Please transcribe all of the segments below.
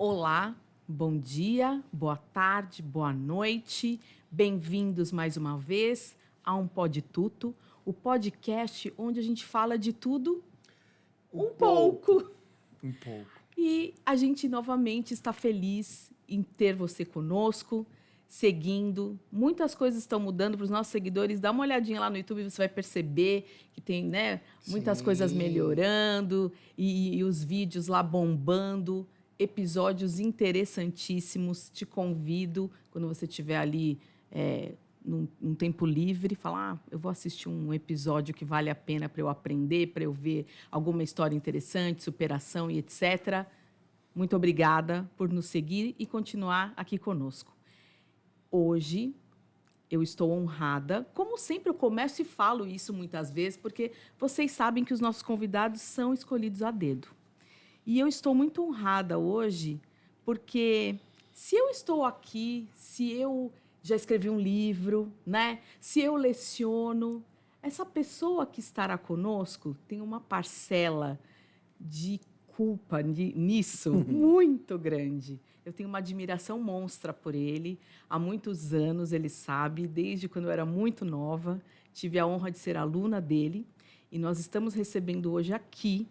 Olá, bom dia, boa tarde, boa noite. Bem-vindos mais uma vez a um Pode Tudo, o podcast onde a gente fala de tudo um pouco. Um pouco. E a gente novamente está feliz em ter você conosco, seguindo. Muitas coisas estão mudando para os nossos seguidores. Dá uma olhadinha lá no YouTube, você vai perceber que tem, muitas Sim. coisas melhorando e os vídeos lá bombando. Episódios interessantíssimos. Te convido, quando você estiver ali num tempo livre, falar, eu vou assistir um episódio que vale a pena para eu aprender, para eu ver alguma história interessante, superação e etc. Muito obrigada por nos seguir e continuar aqui conosco. Hoje, eu estou honrada. Como sempre, eu começo e falo isso muitas vezes, porque vocês sabem que os nossos convidados são escolhidos a dedo. E eu estou muito honrada hoje, porque se eu estou aqui, se eu já escrevi um livro, se eu leciono, essa pessoa que estará conosco tem uma parcela de culpa nisso muito grande. Eu tenho uma admiração monstra por ele. Há muitos anos, ele sabe, desde quando eu era muito nova, tive a honra de ser aluna dele. E nós estamos recebendo hoje aqui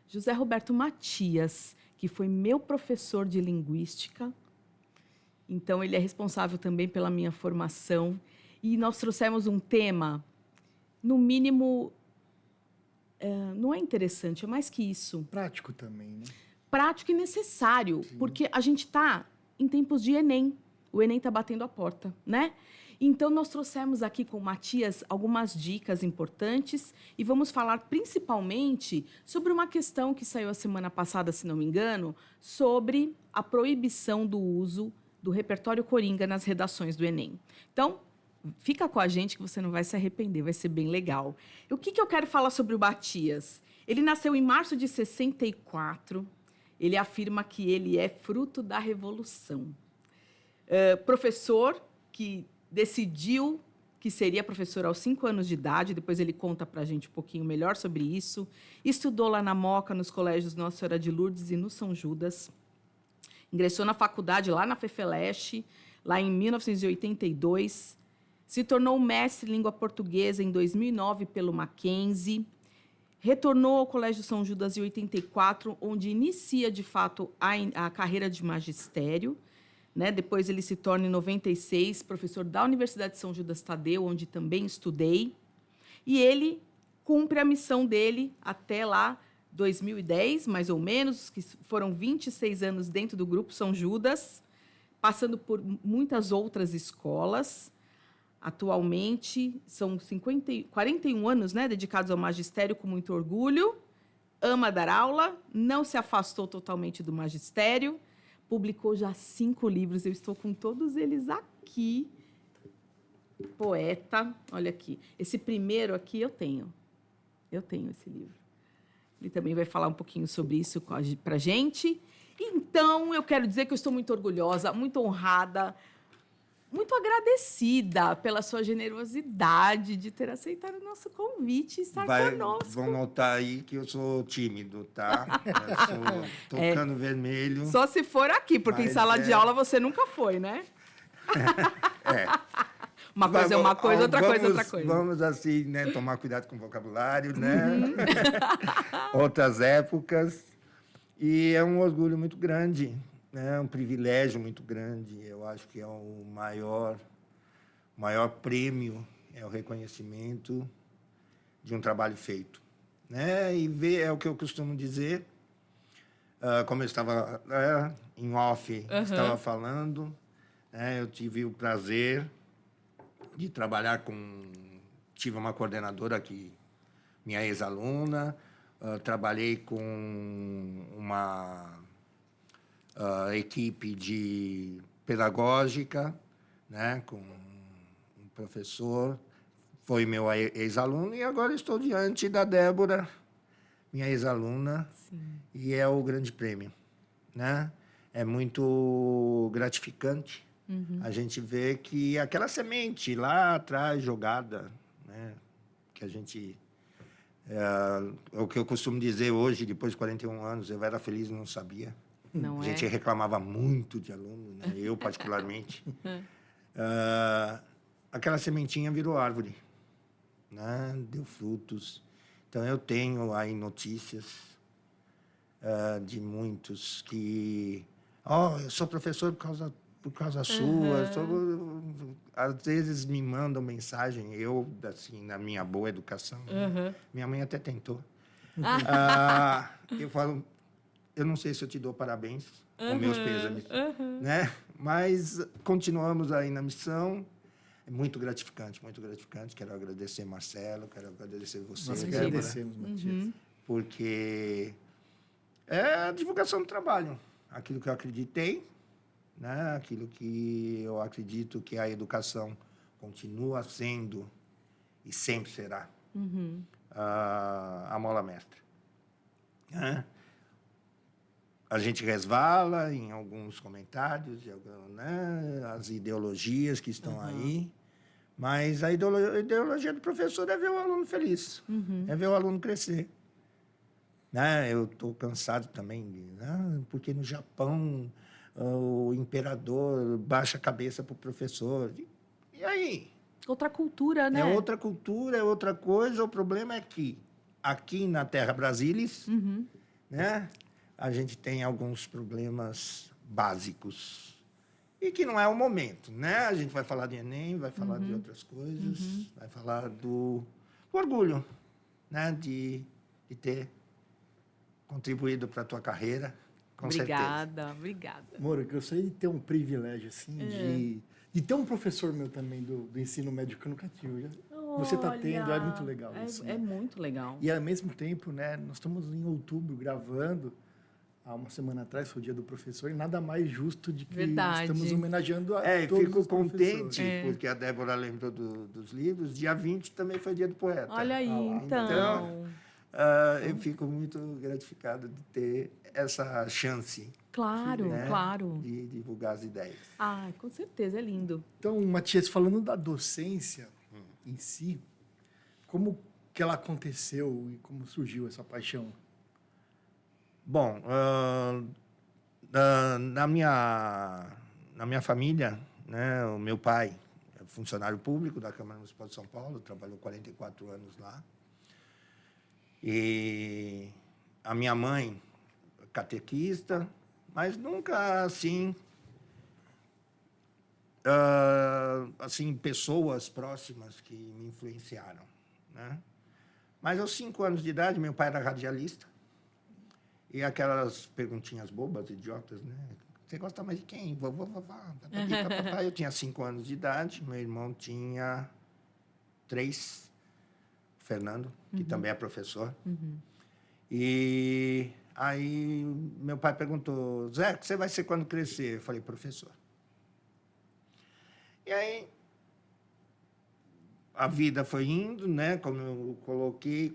José Roberto Matias, que foi meu professor de linguística. Então, ele é responsável também pela minha formação. E nós trouxemos um tema, no mínimo, não é interessante, é mais que isso. Prático também, né? Prático e necessário, Sim. porque a gente está em tempos de Enem. O Enem está batendo a porta, né? Então, nós trouxemos aqui com o Matias algumas dicas importantes e vamos falar principalmente sobre uma questão que saiu a semana passada, se não me engano, sobre a proibição do uso do repertório Coringa nas redações do Enem. Então, fica com a gente que você não vai se arrepender, vai ser bem legal. O que eu quero falar sobre o Matias? Ele nasceu em março de 64. Ele afirma que ele é fruto da Revolução. Professor que decidiu que seria professor aos 5 anos de idade, depois ele conta para a gente um pouquinho melhor sobre isso. Estudou lá na Moca, nos colégios Nossa Senhora de Lourdes e no São Judas. Ingressou na faculdade lá na FEFELESH, lá em 1982. Se tornou mestre em língua portuguesa em 2009 pelo Mackenzie. Retornou ao Colégio São Judas em 84, onde inicia, de fato, a carreira de magistério. Depois ele se torna, em 96, professor da Universidade de São Judas Tadeu, onde também estudei. E ele cumpre a missão dele até lá, 2010, mais ou menos, que foram 26 anos dentro do Grupo São Judas, passando por muitas outras escolas. Atualmente, são 41 anos dedicados ao magistério com muito orgulho. Ama dar aula, não se afastou totalmente do magistério. Publicou já 5 livros, eu estou com todos eles aqui. Poeta, olha aqui. Esse primeiro aqui eu tenho esse livro. Ele também vai falar um pouquinho sobre isso para a gente. Então, eu quero dizer que eu estou muito orgulhosa, muito honrada, muito agradecida pela sua generosidade de ter aceitado o nosso convite e estar conosco. Vão notar aí que eu sou tímido, tá? Eu sou tocando vermelho. Só se for aqui, porque em sala de aula você nunca foi, né? Uma coisa é uma coisa, outra coisa é outra coisa. Vamos, assim, tomar cuidado com o vocabulário, né? Outras épocas. E é um orgulho muito grande, né? Um privilégio muito grande. Eu acho que é o maior prêmio, é o reconhecimento de um trabalho feito, né? E ver, é o que eu costumo dizer, como eu estava em off, estava falando, né? Eu tive o prazer de trabalhar tive uma coordenadora aqui, minha ex-aluna, trabalhei com uma equipe de pedagógica, né? Com um professor, foi meu ex-aluno, e agora estou diante da Débora, minha ex-aluna. Sim. E é o grande prêmio, né? É muito gratificante a gente ver que aquela semente lá atrás jogada, né? Que a gente... o que eu costumo dizer hoje, depois de 41 anos, eu era feliz e não sabia. Não A é? gente reclamava muito de aluno, né? Eu particularmente. Aquela sementinha virou árvore, né? Deu frutos. Então, eu tenho aí notícias de muitos que... eu sou professor por causa sua. Às vezes me mandam mensagem, eu, assim, na minha boa educação, né? Minha mãe até tentou. Eu falo, eu não sei se eu te dou parabéns, com meus pêsames, né? Mas continuamos aí na missão. É muito gratificante. Quero agradecer Marcelo, quero agradecer você, Nós Débora, agradecemos, Matias. porque é a divulgação do trabalho, aquilo que eu acreditei, né? Aquilo que eu acredito que a educação continua sendo e sempre será a mola mestra, né? A gente resvala em alguns comentários, né? As ideologias que estão aí, mas a ideologia do professor é ver o aluno feliz, é ver o aluno crescer. Né? Eu estou cansado também, né? Porque no Japão o imperador baixa a cabeça para o professor. E aí? Outra cultura, né? É outra cultura, é outra coisa. O problema é que aqui na Terra Brasilis, né? A gente tem alguns problemas básicos e que não é o momento, né? A gente vai falar de Enem, vai falar de outras coisas, vai falar do orgulho, né? De ter contribuído para a tua carreira, com certeza. Obrigada. Moro, eu gostaria de ter um privilégio, assim, de ter um professor meu também do ensino médio que eu nunca tive. Você está tendo, é muito legal isso. É muito legal. E, ao mesmo tempo, né, nós estamos em outubro gravando. Há uma semana atrás foi o dia do professor, e nada mais justo de que estamos homenageando a todos fico os contente, porque a Débora lembrou dos livros. Dia 20 também foi dia do poeta. Olha aí, então eu fico muito gratificado de ter essa chance. Claro, né, claro. De divulgar as ideias. Com certeza, é lindo. Então, Matias, falando da docência em si, como que ela aconteceu e como surgiu essa paixão? Bom, na minha família, né, o meu pai é funcionário público da Câmara Municipal de São Paulo, trabalhou 44 anos lá. E a minha mãe, catequista, mas nunca assim, pessoas próximas que me influenciaram, né? Mas aos 5 anos de idade, meu pai era radialista. E aquelas perguntinhas bobas, idiotas, né? Você gosta mais de quem? Vovô, vovó, papai. Eu tinha 5 anos de idade, meu irmão tinha 3, Fernando, que também é professor. E aí meu pai perguntou, Zé, o que você vai ser quando crescer? Eu falei, professor. E aí a vida foi indo, né? Como eu coloquei,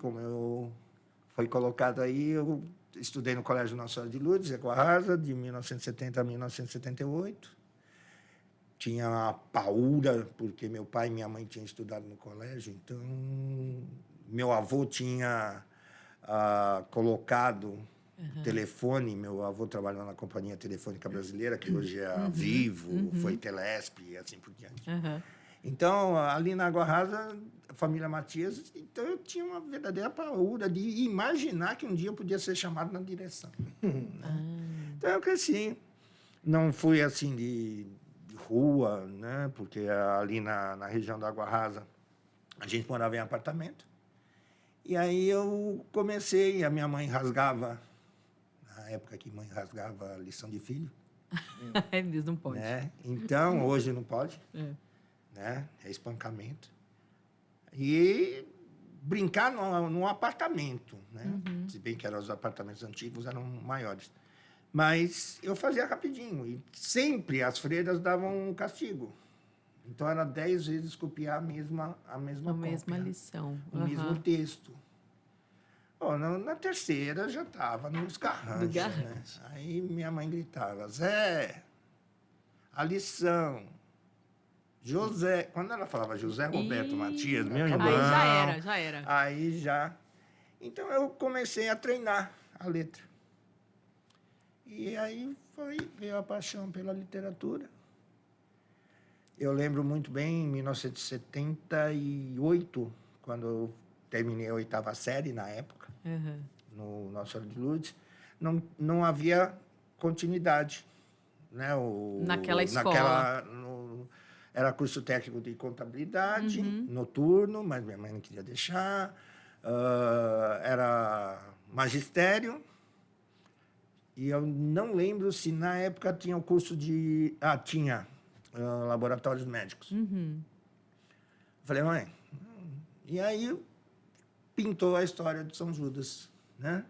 foi colocado aí, eu estudei no Colégio Nossa Senhora de Lourdes, Aguarrasa, de 1970 a 1978. Tinha uma paura, porque meu pai e minha mãe tinham estudado no colégio, então meu avô tinha colocado telefone, meu avô trabalhou na Companhia Telefônica Brasileira, que hoje é a Vivo, foi Telesp e assim por diante. Então, ali na Água Rasa, a família Matias, então eu tinha uma verdadeira paura de imaginar que um dia eu podia ser chamado na direção. Né? Então, eu cresci. Não fui assim de rua, né? Porque ali na região da Água Rasa, a gente morava em apartamento. E aí eu comecei, a minha mãe rasgava, na época que mãe rasgava a lição de filho. Eles não podem. Né? Então, hoje não pode. Né? É espancamento. E brincar num apartamento, né? Se bem que os apartamentos antigos eram maiores. Mas eu fazia rapidinho. E sempre as freiras davam um castigo. Então, era 10 vezes copiar a mesma lição. O mesmo texto. Bom, na terceira já estava nos garranchos. Né? Aí minha mãe gritava, Zé, a lição... José, quando ela falava José Roberto Matias, meu irmão... Aí já era. Aí já... Então, eu comecei a treinar a letra. E aí veio a paixão pela literatura. Eu lembro muito bem, em 1978, quando eu terminei a 8ª série, na época, no Nossa Senhora de Lourdes, não havia continuidade. Né? Naquela escola. Era curso técnico de contabilidade, noturno, mas minha mãe não queria deixar. Era magistério. E eu não lembro se na época tinha o curso de... tinha laboratórios médicos. Falei, mãe... E aí pintou a história de São Judas, né?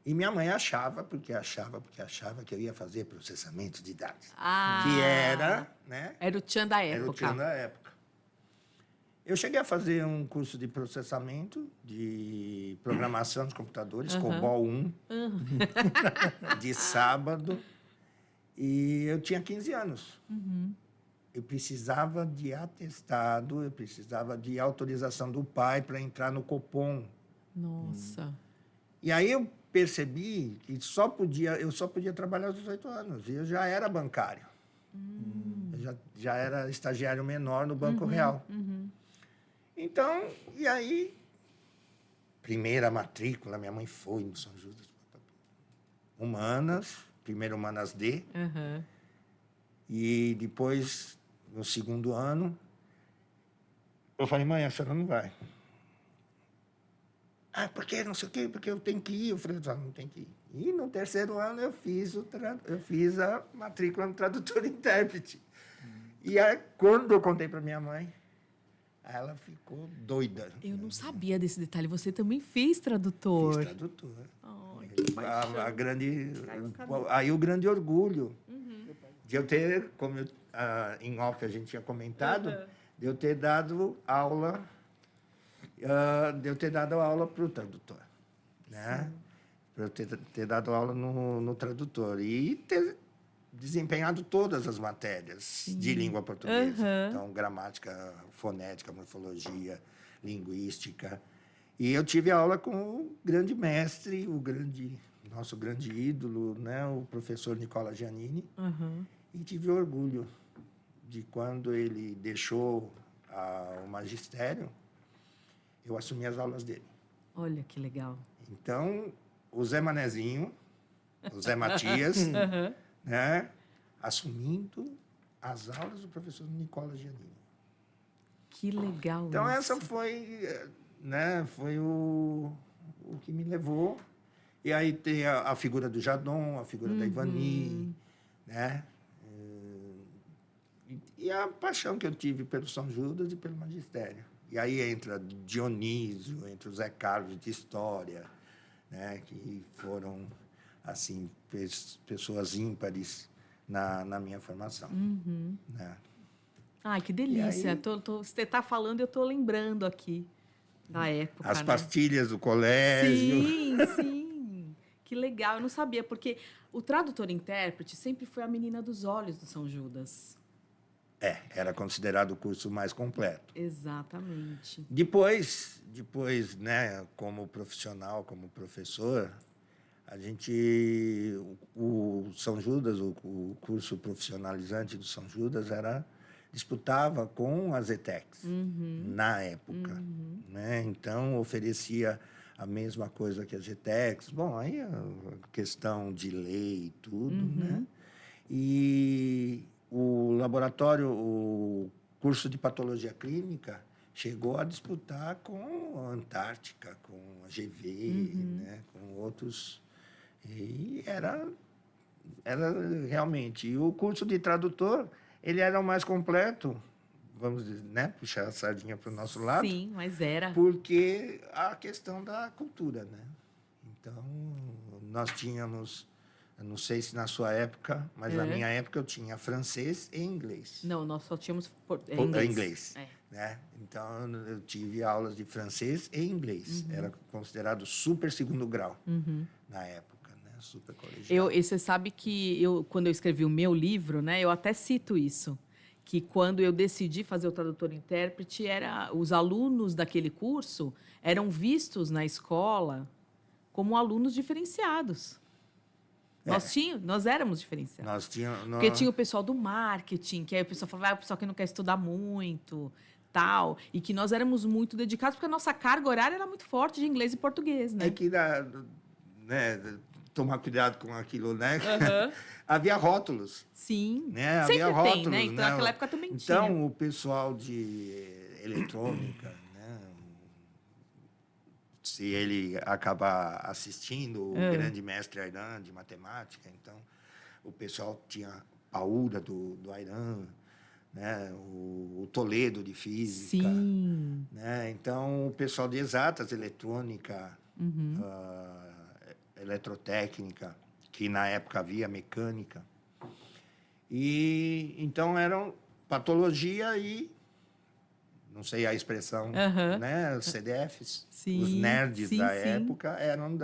E minha mãe achava que eu ia fazer processamento de dados. Que era, né? Era o tchan da época. Era o tchan da época. Eu cheguei a fazer um curso de processamento, de programação de computadores, COBOL 1, de sábado. E eu tinha 15 anos. Eu precisava de atestado, eu precisava de autorização do pai para entrar no Copom. Nossa. E aí eu percebi que eu só podia trabalhar aos 18 anos. E eu já era bancário. Eu já era estagiário menor no Banco Real. Então, e aí, primeira matrícula, minha mãe foi no São Judas. Humanas, primeiro Humanas D. E depois, no segundo ano, eu falei, mãe, a senhora não vai. Por quê? Não sei o quê, porque eu tenho que ir. Eu falei, não tem que ir. E no terceiro ano eu fiz a matrícula no tradutor e intérprete. E aí, quando eu contei para minha mãe, ela ficou doida. Eu não sabia desse detalhe. Você também fez tradutor. Fiz tradutor. Ai, que paixão. Aí o grande orgulho de eu ter, como em off a gente tinha comentado, de eu ter dado aula... para o tradutor, né? Para eu ter dado aula no tradutor e ter desempenhado todas as matérias de língua portuguesa. Então, gramática, fonética, morfologia, linguística. E eu tive aula com o grande mestre, nosso grande ídolo, né? O professor Nicola Giannini. E tive orgulho de quando ele deixou o magistério, eu assumi as aulas dele. Olha que legal. Então, o Zé Manezinho, o Zé Matias, né, assumindo as aulas do professor Nicola Giannini. Que legal. Então, isso. essa foi o que me levou. E aí tem a figura do Jadon, a figura da Ivani, né? E a paixão que eu tive pelo São Judas e pelo magistério. E aí entra Dionísio, entra o Zé Carlos de História, né, que foram, assim, pessoas ímpares na minha formação. Né? Ai, que delícia. Aí, você está falando e eu estou lembrando aqui da época. As pastilhas do colégio. Sim. Que legal. Eu não sabia, porque o tradutor-intérprete sempre foi a menina dos olhos do São Judas. Era considerado o curso mais completo. Exatamente. Depois, né, como profissional, como professor, o São Judas, o curso profissionalizante do São Judas disputava com as ETECs na época, né? Então oferecia a mesma coisa que as ETECs. Bom, aí a questão de lei e tudo, né? E o curso de patologia clínica chegou a disputar com a Antártica, com a GV, né, com outros. E era realmente. E o curso de tradutor, ele era o mais completo, vamos dizer, né, puxar a sardinha para o nosso lado. Sim, mas era. Porque a questão da cultura, né? Então, nós tínhamos... Eu não sei se na sua época, mas na minha época eu tinha francês e inglês. Não, nós só tínhamos inglês. Né? Então, eu tive aulas de francês e inglês. Era considerado super segundo grau na época, né? Super colegial. E você sabe que quando eu escrevi o meu livro, né, eu até cito isso, que quando eu decidi fazer o tradutor-intérprete, os alunos daquele curso eram vistos na escola como alunos diferenciados. Nós éramos diferenciados. Nós tínhamos... Porque tinha o pessoal do marketing, que aí o pessoal falava, o pessoal que não quer estudar muito, tal. E que nós éramos muito dedicados, porque a nossa carga horária era muito forte de inglês e português, né? É que tomar cuidado com aquilo, né? Uhum. Havia rótulos. Sim. Né? Sempre Havia rótulos, tem, né? Então, né? naquela época também então, tinha. o pessoal de eletrônica, né? Se ele acabar assistindo, o grande mestre Airan de matemática, então, o pessoal tinha Paúda do Airan, né? O Toledo de física. Sim. Né? Então, o pessoal de exatas, eletrônica, eletrotécnica, que na época havia mecânica. E então eram patologia e, não sei a expressão, né? Os CDFs, sim, os nerds sim, da sim. época eram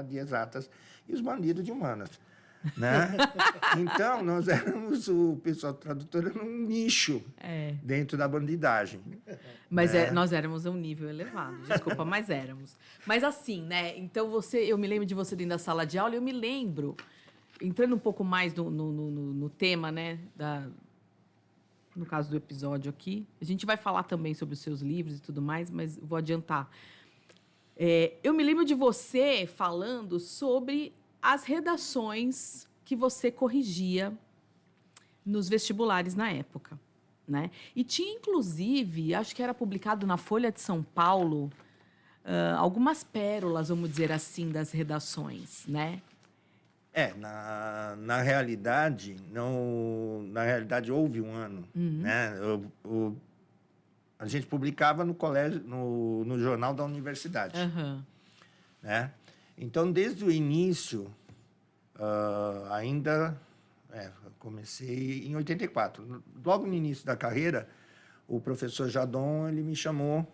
de exatas e os bandidos de humanas. Né? Então, nós éramos, o pessoal tradutor era um nicho dentro da bandidagem. Mas nós éramos a um nível elevado, desculpa, mas éramos. Mas assim, né? Então, eu me lembro de você dentro da sala de aula, e eu me lembro, entrando um pouco mais no tema, né? No caso do episódio aqui, a gente vai falar também sobre os seus livros e tudo mais, mas vou adiantar. Eu me lembro de você falando sobre as redações que você corrigia nos vestibulares na época, né? E tinha, inclusive, acho que era publicado na Folha de São Paulo, algumas pérolas, vamos dizer assim, das redações, né? Na realidade, houve um ano, né? A gente publicava no colégio, no jornal da universidade, né? Então, desde o início, comecei em 84. Logo no início da carreira, o professor Jadon ele me chamou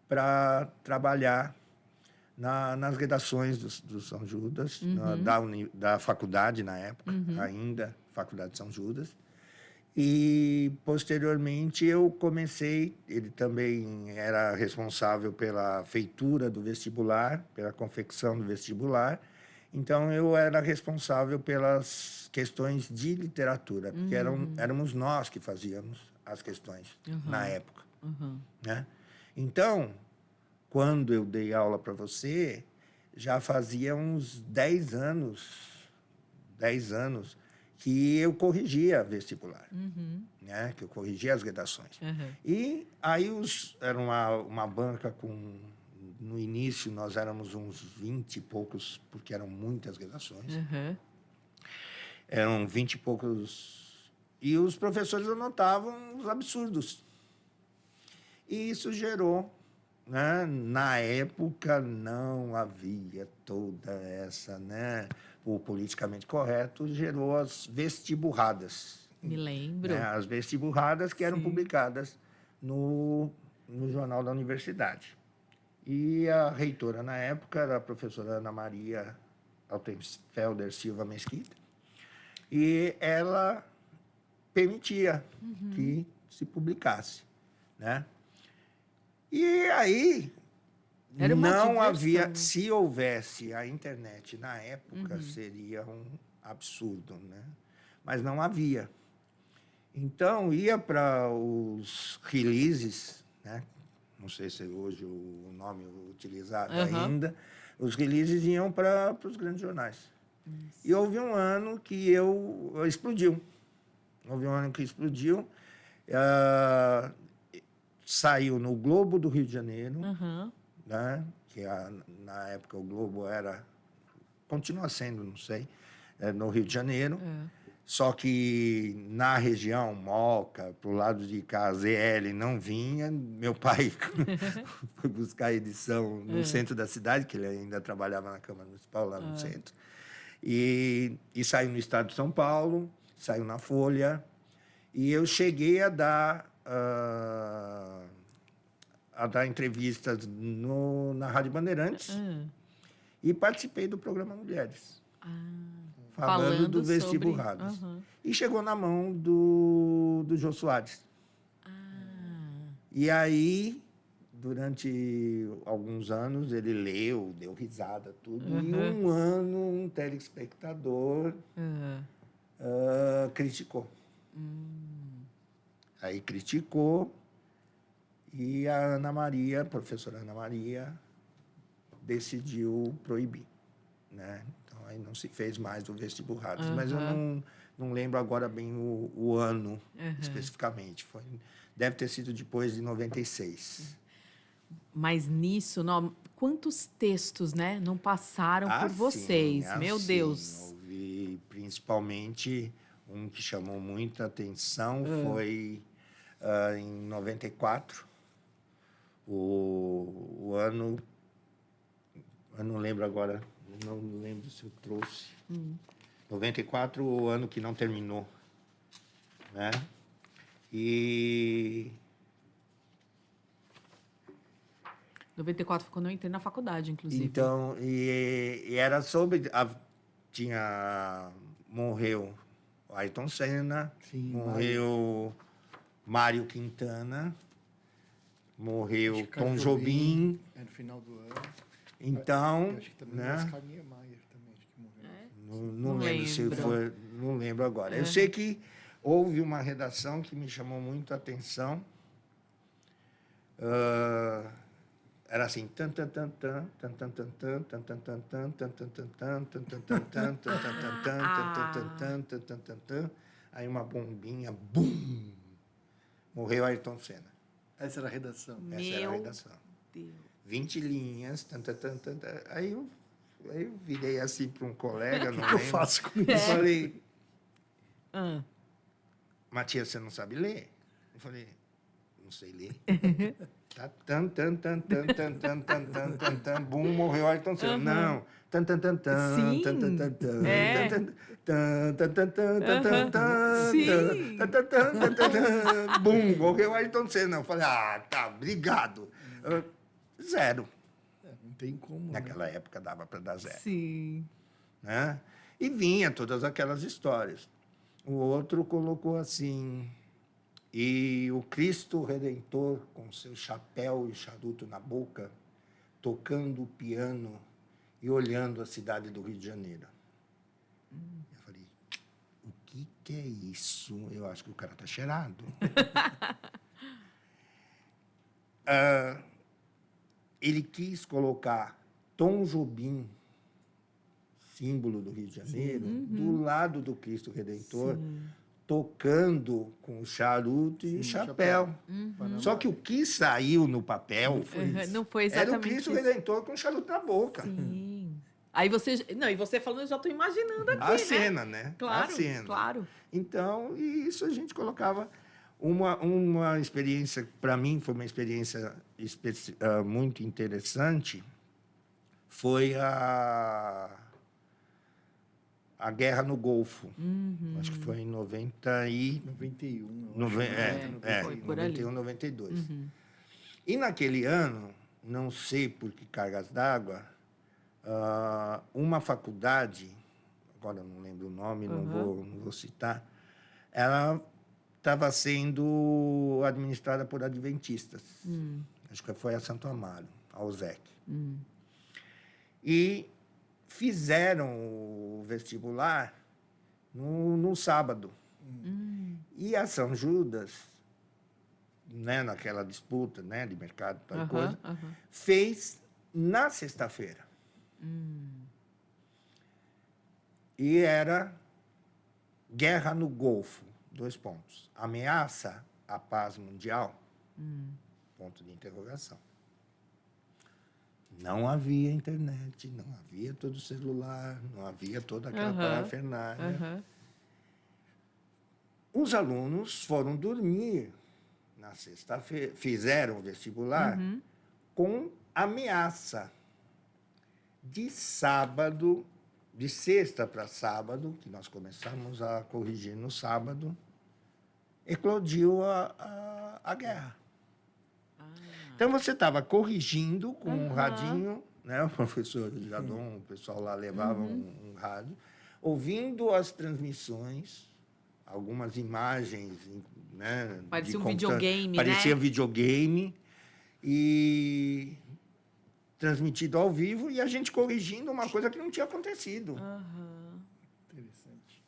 para trabalhar nas redações do São Judas, da faculdade na época, ainda, Faculdade de São Judas. E, posteriormente, eu comecei... Ele também era responsável pela feitura do vestibular, pela confecção do vestibular. Então, eu era responsável pelas questões de literatura, porque éramos nós que fazíamos as questões na época. Né? Então, quando eu dei aula para você, já fazia uns 10 anos que eu corrigia vestibular, né? Que eu corrigia as redações. E aí era uma banca com... No início, nós éramos uns 20 e poucos, porque eram muitas redações. Eram 20 e poucos... E os professores anotavam os absurdos. E isso gerou... Né? Na época, não havia toda essa... Né? O politicamente correto gerou as vestiburradas. Me lembro. Né? As vestiburradas que eram publicadas no jornal da universidade. E a reitora, na época, era a professora Ana Maria Altenfelder Silva Mesquita. E ela permitia que se publicasse. Né? E aí, não havia... Se houvesse a internet na época, seria um absurdo, né? Mas não havia. Então, ia para os releases, né? Não sei se hoje o nome é utilizado ainda. Os releases iam para os grandes jornais. E houve um ano que explodiu. Saiu no Globo do Rio de Janeiro, né? Que na época o Globo continua sendo, não sei, no Rio de Janeiro. Só que na região, Moca, para o lado de cá, ZL, não vinha. Meu pai foi buscar a edição no centro da cidade, que ele ainda trabalhava na Câmara Municipal, lá no centro. E saiu no estado de São Paulo, saiu na Folha. E eu cheguei a dar entrevistas na Rádio Bandeirantes e participei do programa Mulheres. Falando do vestiburrados. E chegou na mão do Jô Soares. E aí, durante alguns anos, ele leu, deu risada, tudo. E Uhum. um ano, um telespectador criticou. Aí criticou e a Ana Maria, a professora Ana Maria, decidiu proibir, né? Então, aí não se fez mais o Vestiburrados. Mas eu não lembro agora bem o ano especificamente. Deve ter sido depois de 96. Mas nisso, quantos textos, né, não passaram por vocês? Meu Deus. Houve principalmente um que chamou muita atenção, foi em 94, o ano, eu não lembro agora, não lembro se eu trouxe. 94, o ano que não terminou, né? E 94 foi quando eu entrei na faculdade, inclusive. então, e era sobre... morreu o Ayrton Senna, Sim, morreu Mário Quintana, morreu Acho que Tom Carlos Jobim. É no final do ano. Então, Eu acho que também né? Oscar Niemeyer também, acho que morreu. Não lembro se foi... Não lembro agora. Eu sei que houve uma redação que me chamou muito a atenção. Era assim, aí uma bombinha, bum, morreu Ayrton Senna. Essa era a redação. Essa era a redação. Deus. 20 linhas, aí eu virei assim para um colega, não O que eu lembro. faço com Eu isso? falei, Matias, você não sabe ler? Eu falei, não sei ler. Tá, bum, morreu Ayrton Senna. Não. Sim. Bum, morreu Ayrton Senna. Eu falei, tá, obrigado. 0. Não tem como. Naquela época dava para dar 0. Sim. Né? E vinha todas aquelas histórias. O outro colocou assim... E o Cristo Redentor, com seu chapéu e charuto na boca, tocando o piano e olhando a cidade do Rio de Janeiro. Eu falei, o que é isso? Eu acho que o cara está cheirado. Ele quis colocar Tom Jobim, símbolo do Rio de Janeiro, do lado do Cristo Redentor, tocando com o charuto e o chapéu. Só que o que saiu no papel Não foi era o exatamente Cristo isso. Redentor com o charuto na boca. Sim. Aí você... Não, e você falando, eu já estou imaginando aqui, A cena, né? Claro, A cena. claro. Então, e isso a gente colocava uma experiência, para mim, foi uma experiência muito interessante, foi a guerra no Golfo. Acho que foi em 91. Foi por ali. 91, 92. E naquele ano, não sei por que cargas d'água, uma faculdade, agora não lembro o nome, não vou citar, ela estava sendo administrada por adventistas. Acho que foi a Santo Amaro, a USEC. E fizeram o vestibular no sábado. E a São Judas, né, naquela disputa, né, de mercado, tal coisa, fez na sexta-feira. E era guerra no Golfo, 2 pontos. Ameaça à paz mundial, ponto de interrogação. Não havia internet, não havia todo celular, não havia toda aquela parafernália. Os alunos foram dormir na sexta-feira, fizeram o vestibular com ameaça. De sábado, de sexta para sábado, que nós começamos a corrigir no sábado, eclodiu a guerra. Então, você estava corrigindo com um radinho, né? O professor Jadon, o pessoal lá levava um rádio, ouvindo as transmissões, algumas imagens, né? Parecia um videogame, parecia né? videogame. e transmitido ao vivo e a gente corrigindo uma coisa que não tinha acontecido. Interessante.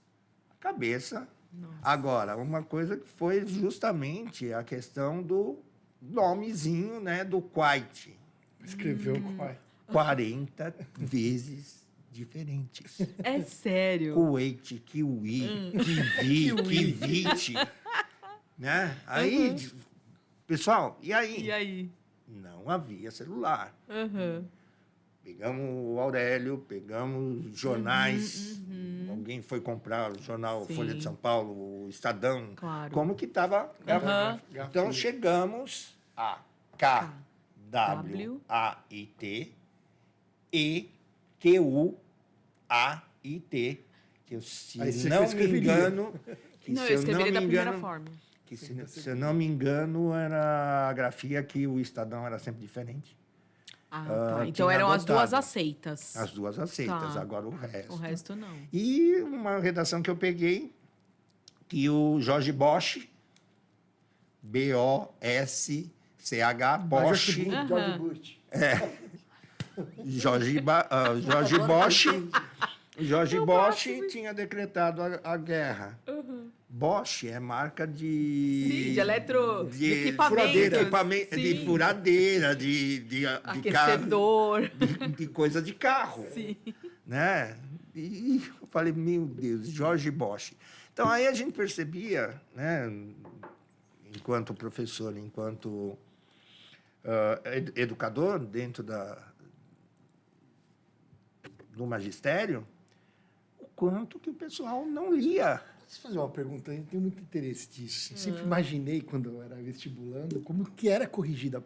Cabeça. Nossa. Agora, uma coisa que foi justamente a questão do nomezinho, né, do Quite. Escreveu qual? 40 vezes diferentes. É sério? Kuwait, Kiwi, Kiwi, Kivite. Né? Aí, pessoal, e aí? E aí? Não havia celular. Uhum. Pegamos o Aurélio, pegamos jornais. Alguém foi comprar o jornal Sim. Folha de São Paulo, o Estadão. Claro. Como que estava? Então, chegamos a K-W-A-I-T E-Q-U-A-I-T. Que eu, se Aí você não me escreveria. engano... Que Não, se eu eu não escreveria da me primeira engano, forma. que se eu não me engano, era a grafia que o Estadão era sempre diferente. Ah, tá. Então tinha eram as duas adotado. aceitas. As duas aceitas, Tá. agora o resto. O resto não. E uma redação que eu peguei, que o Jorge Bosch, B-O-S-C-H, Bosch, George Bush. Jorge Bosch, Jorge Bosch tinha decretado a guerra. Bosch é marca de... Sim, de de equipamento, Sim. de furadeira, de Aquecedor. de coisa de carro. Sim. Né? E eu falei, meu Deus, Jorge Bosch. Então, aí a gente percebia, né, enquanto professor, enquanto educador dentro do magistério, o quanto que o pessoal não lia. Deixa eu fazer uma pergunta, eu tenho muito interesse disso. Eu sempre imaginei, quando eu era vestibulando, como que era corrigida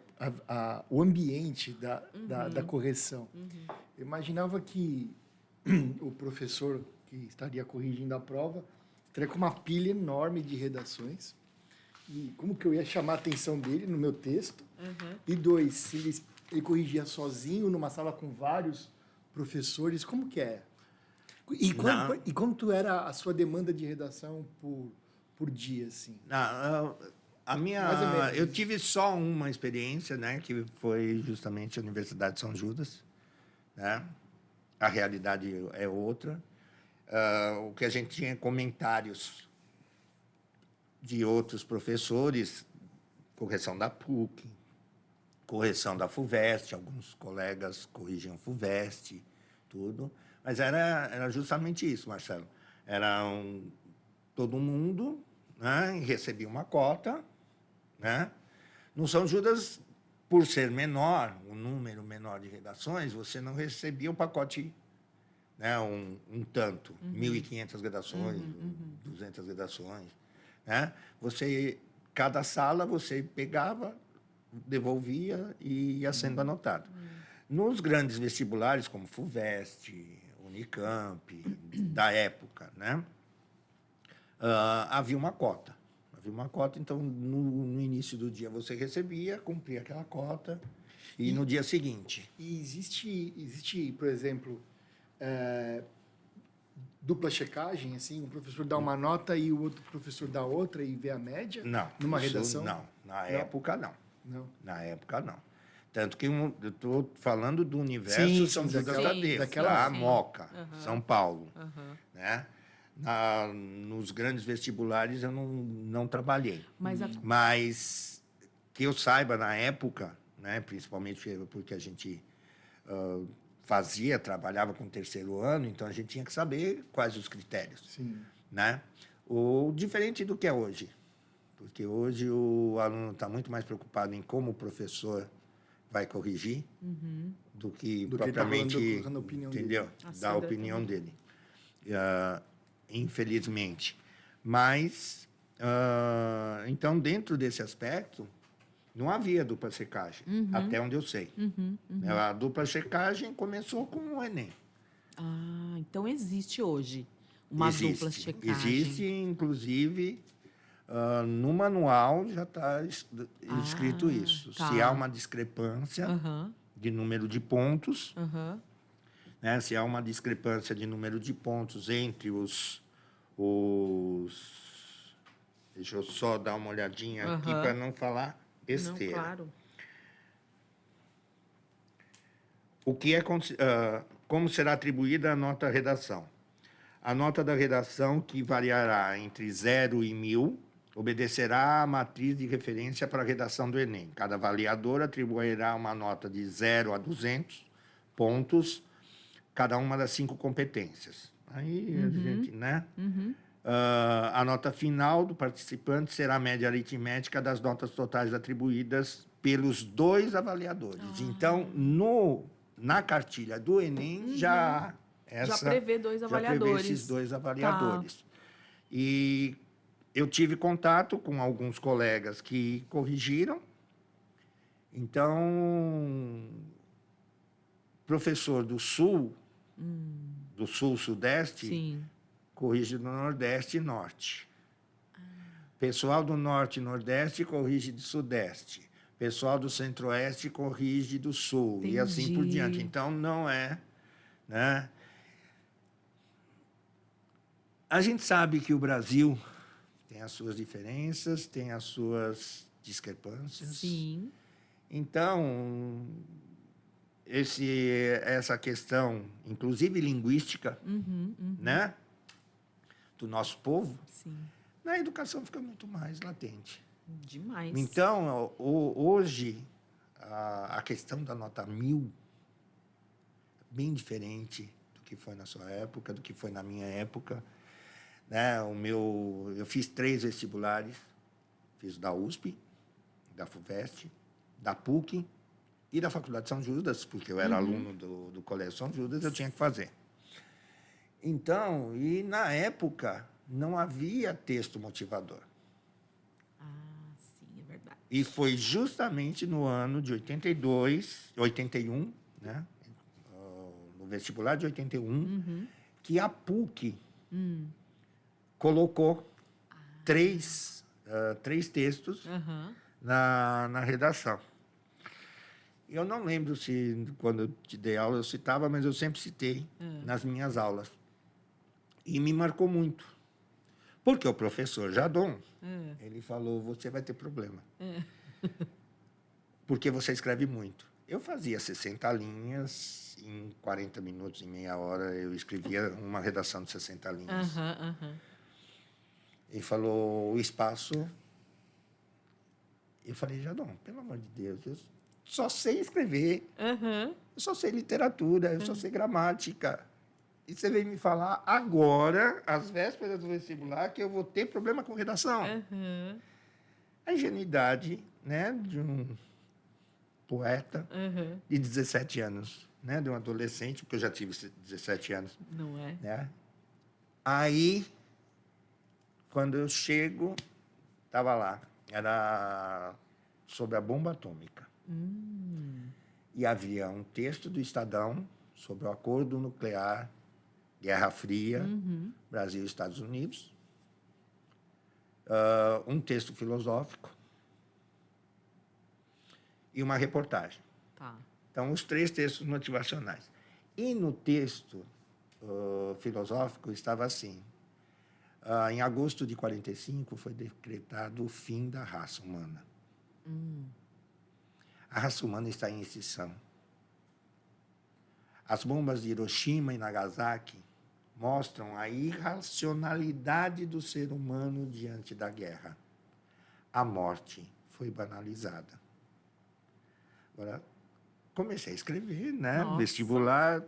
o ambiente da correção. Eu imaginava que o professor que estaria corrigindo a prova estaria com uma pilha enorme de redações. E como que eu ia chamar a atenção dele no meu texto? E dois, se ele corrigia sozinho, numa sala com vários professores, como que é? E quanto era a sua demanda de redação por dia, assim? A minha, Mais ou menos. eu tive só uma experiência, né, que foi justamente a Universidade de São Judas, né? A realidade é outra. O que a gente tinha comentários de outros professores, correção da PUC, correção da FUVEST, alguns colegas corrigiam FUVEST, tudo. Mas era justamente isso, Marcelo. Todo mundo, né, recebia uma cota, né? No São Judas, por ser menor, um número menor de redações, você não recebia o pacote, né, um tanto, 1.500 redações, 200 redações, né? Cada sala você pegava, devolvia e ia sendo anotado. Nos grandes vestibulares, como FUVEST, Unicamp, da época, né? Havia uma cota. Então, no início do dia você recebia, cumpria aquela cota, e no dia seguinte. E existe, por exemplo, dupla checagem, assim, um professor dá uma nota e o outro professor dá outra e vê a média? Não. Numa redação? Não. Época, não. Não. Na época, não. Tanto que eu estou falando do universo Sim, São Judas Tadeu, daquela da Moca, São Paulo. Né? Nos grandes vestibulares eu não trabalhei. Mas que eu saiba, na época, né, principalmente porque a gente trabalhava com o terceiro ano, então a gente tinha que saber quais os critérios. Sim. Né? Diferente do que é hoje. Porque hoje o aluno está muito mais preocupado em como o professor vai corrigir do que propriamente, colocando a opinião entendeu? dele. Da opinião dele. Infelizmente. Mas, então, dentro desse aspecto, não havia dupla checagem, até onde eu sei. A dupla checagem começou com o Enem. Ah, então existe hoje uma dupla checagem. Existe, inclusive... no manual já está escrito isso. Tá. Se há uma discrepância de número de pontos, né? Se há uma discrepância de número de pontos entre os... Deixa eu só dar uma olhadinha aqui para não falar besteira. Não, claro. como será atribuída a nota redação? A nota da redação, que variará entre 0 e 1.000, obedecerá à matriz de referência para a redação do Enem. Cada avaliador atribuirá uma nota de 0 a 200 pontos, cada uma das 5 competências. Aí a gente, né? A nota final do participante será a média aritmética das notas totais atribuídas pelos 2 avaliadores. Então, na cartilha do Enem, já prevê 2 avaliadores. Já prevê esses 2 avaliadores. Tá. E eu tive contato com alguns colegas que corrigiram. Então, professor do Sul, do Sul-Sudeste, Sim. corrige do Nordeste e Norte. Pessoal do Norte e Nordeste corrige do Sudeste. Pessoal do Centro-Oeste corrige do Sul. Entendi. E assim por diante. Então, não é... né? A gente sabe que o Brasil tem as suas diferenças, tem as suas discrepâncias. Sim. Então, essa questão, inclusive linguística, né, do nosso povo, Sim. na educação fica muito mais latente. Demais. Então, hoje, a questão da nota 1.000 é bem diferente do que foi na sua época, do que foi na minha época. Né? Eu fiz 3 vestibulares, fiz da USP, da FUVEST, da PUC e da Faculdade de São Judas, porque eu era aluno do Colégio São Judas, eu tinha que fazer. Então, e na época, não havia texto motivador. Sim, é verdade. E foi justamente no ano de 81, né? No vestibular de 81, que a PUC colocou 3 textos na redação. Eu não lembro se, quando eu te dei aula, eu citava, mas eu sempre citei nas minhas aulas. E me marcou muito. Porque o professor Jadon, ele falou, você vai ter problema. Porque você escreve muito. Eu fazia 60 linhas, em 40 minutos, em meia hora, eu escrevia uma redação de 60 linhas. Ele falou, o espaço... Eu falei, Jadon, pelo amor de Deus, eu só sei escrever, eu só sei literatura, eu só sei gramática. E você vem me falar agora, às vésperas do vestibular, que eu vou ter problema com redação. A ingenuidade, né, de um poeta de 17 anos, né, de um adolescente, porque eu já tive 17 anos. Não é? Né? Aí, quando eu chego, estava lá. Era sobre a bomba atômica. E havia um texto do Estadão sobre o acordo nuclear, Guerra Fria, Brasil e Estados Unidos. Um texto filosófico e uma reportagem. Tá. Então, os 3 textos motivacionais. E no texto filosófico estava assim... em agosto de 45, foi decretado o fim da raça humana. A raça humana está em extinção. As bombas de Hiroshima e Nagasaki mostram a irracionalidade do ser humano diante da guerra. A morte foi banalizada. Agora, comecei a escrever, né? Nossa. Vestibular,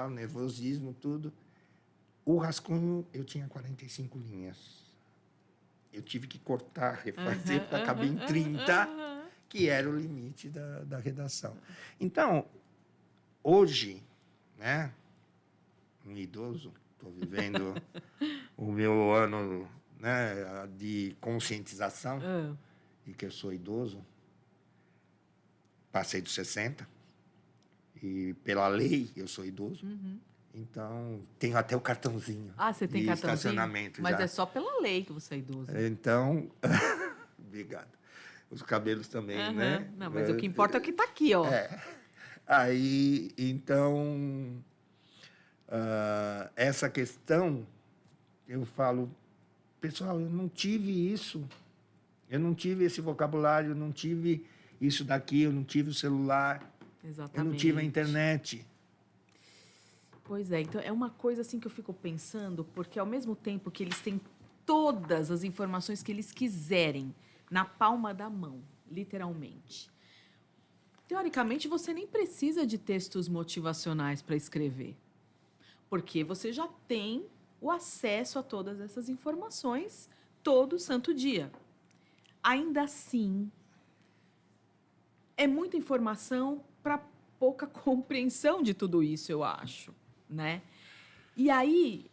nervosismo, tudo. O rascunho, eu tinha 45 linhas. Eu tive que cortar, refazer, porque acabei em 30, que era o limite da redação. Então, hoje, né, um idoso, estou vivendo o meu ano, né, de conscientização de que eu sou idoso. Passei dos 60 e, pela lei, eu sou idoso. Então, tenho até o cartãozinho. Você tem de cartãozinho? estacionamento. Mas já. é só pela lei que você é idoso. Então, obrigado. Os cabelos também, né? Não, mas o que importa é o que está aqui, ó. Aí, então, essa questão, eu falo, pessoal, eu não tive isso. Eu não tive esse vocabulário, eu não tive isso daqui, eu não tive o celular. Exatamente. Eu não tive a internet. Pois é, então é uma coisa assim que eu fico pensando, porque ao mesmo tempo que eles têm todas as informações que eles quiserem na palma da mão, literalmente. Teoricamente, você nem precisa de textos motivacionais para escrever, porque você já tem o acesso a todas essas informações todo santo dia. Ainda assim, é muita informação para pouca compreensão de tudo isso, eu acho, né? E aí,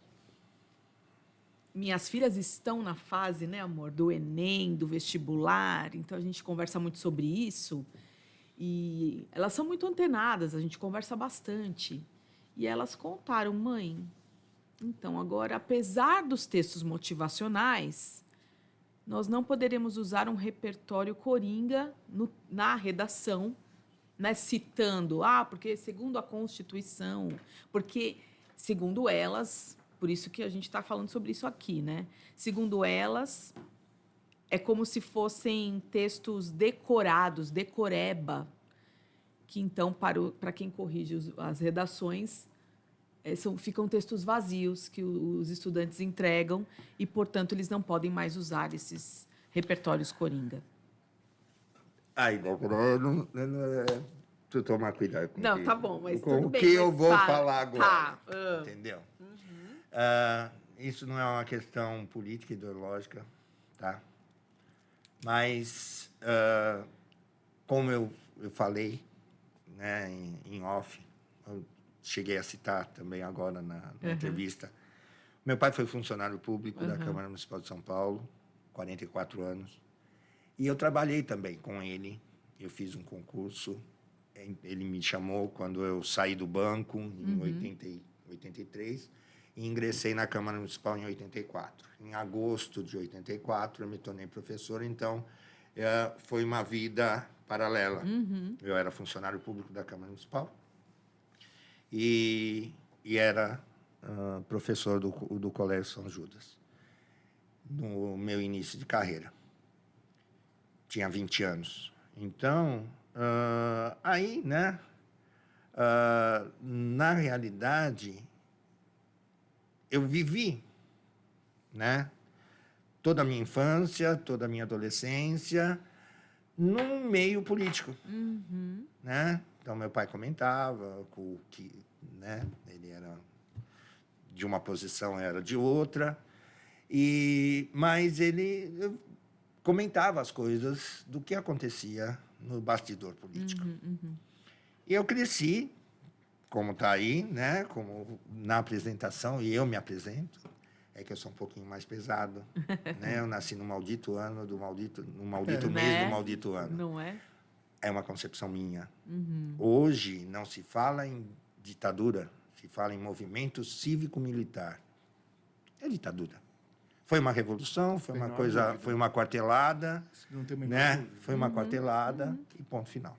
minhas filhas estão na fase, né, amor, do Enem, do vestibular, então a gente conversa muito sobre isso. E elas são muito antenadas, a gente conversa bastante. E elas contaram, mãe, então agora, apesar dos textos motivacionais, nós não poderemos usar um repertório coringa na redação, né, citando, porque segundo a Constituição, porque, segundo elas, por isso que a gente está falando sobre isso aqui, né? Segundo elas, é como se fossem textos decorados, decoreba, que então, para quem corrige as redações, ficam textos vazios que os estudantes entregam e, portanto, eles não podem mais usar esses repertórios coringa. Ai, Débora, tu tomar cuidado com Não, tá bom, mas com tudo o bem. que eu vou falar agora. Tá. Entendeu? Isso não é uma questão política ideológica, tá? Mas, como eu falei, né, em off, eu cheguei a citar também agora na entrevista, meu pai foi funcionário público da Câmara Municipal de São Paulo, 44 anos, e eu trabalhei também com ele. Eu fiz um concurso, ele me chamou quando eu saí do banco, em 83, e ingressei na Câmara Municipal em 84. Em agosto de 84, eu me tornei professor, então foi uma vida paralela. Eu era funcionário público da Câmara Municipal e era professor do Colégio São Judas, no meu início de carreira. Tinha 20 anos. Então, aí, né, na realidade, eu vivi, né, toda a minha infância, toda a minha adolescência, num meio político, né? Então, meu pai comentava que, né, ele era de uma posição, era de outra, mas ele comentava as coisas do que acontecia no bastidor político. E eu cresci, como está aí, né, como na apresentação, e eu me apresento, é que eu sou um pouquinho mais pesado, né? Eu nasci no maldito ano, no maldito mês do maldito ano. Não é? É uma concepção minha. Hoje não se fala em ditadura, se fala em movimento cívico-militar. É ditadura. Foi uma revolução, foi uma coisa, dúvida. Foi uma quartelada, não tem né? Dúvida. Foi uma quartelada e ponto final.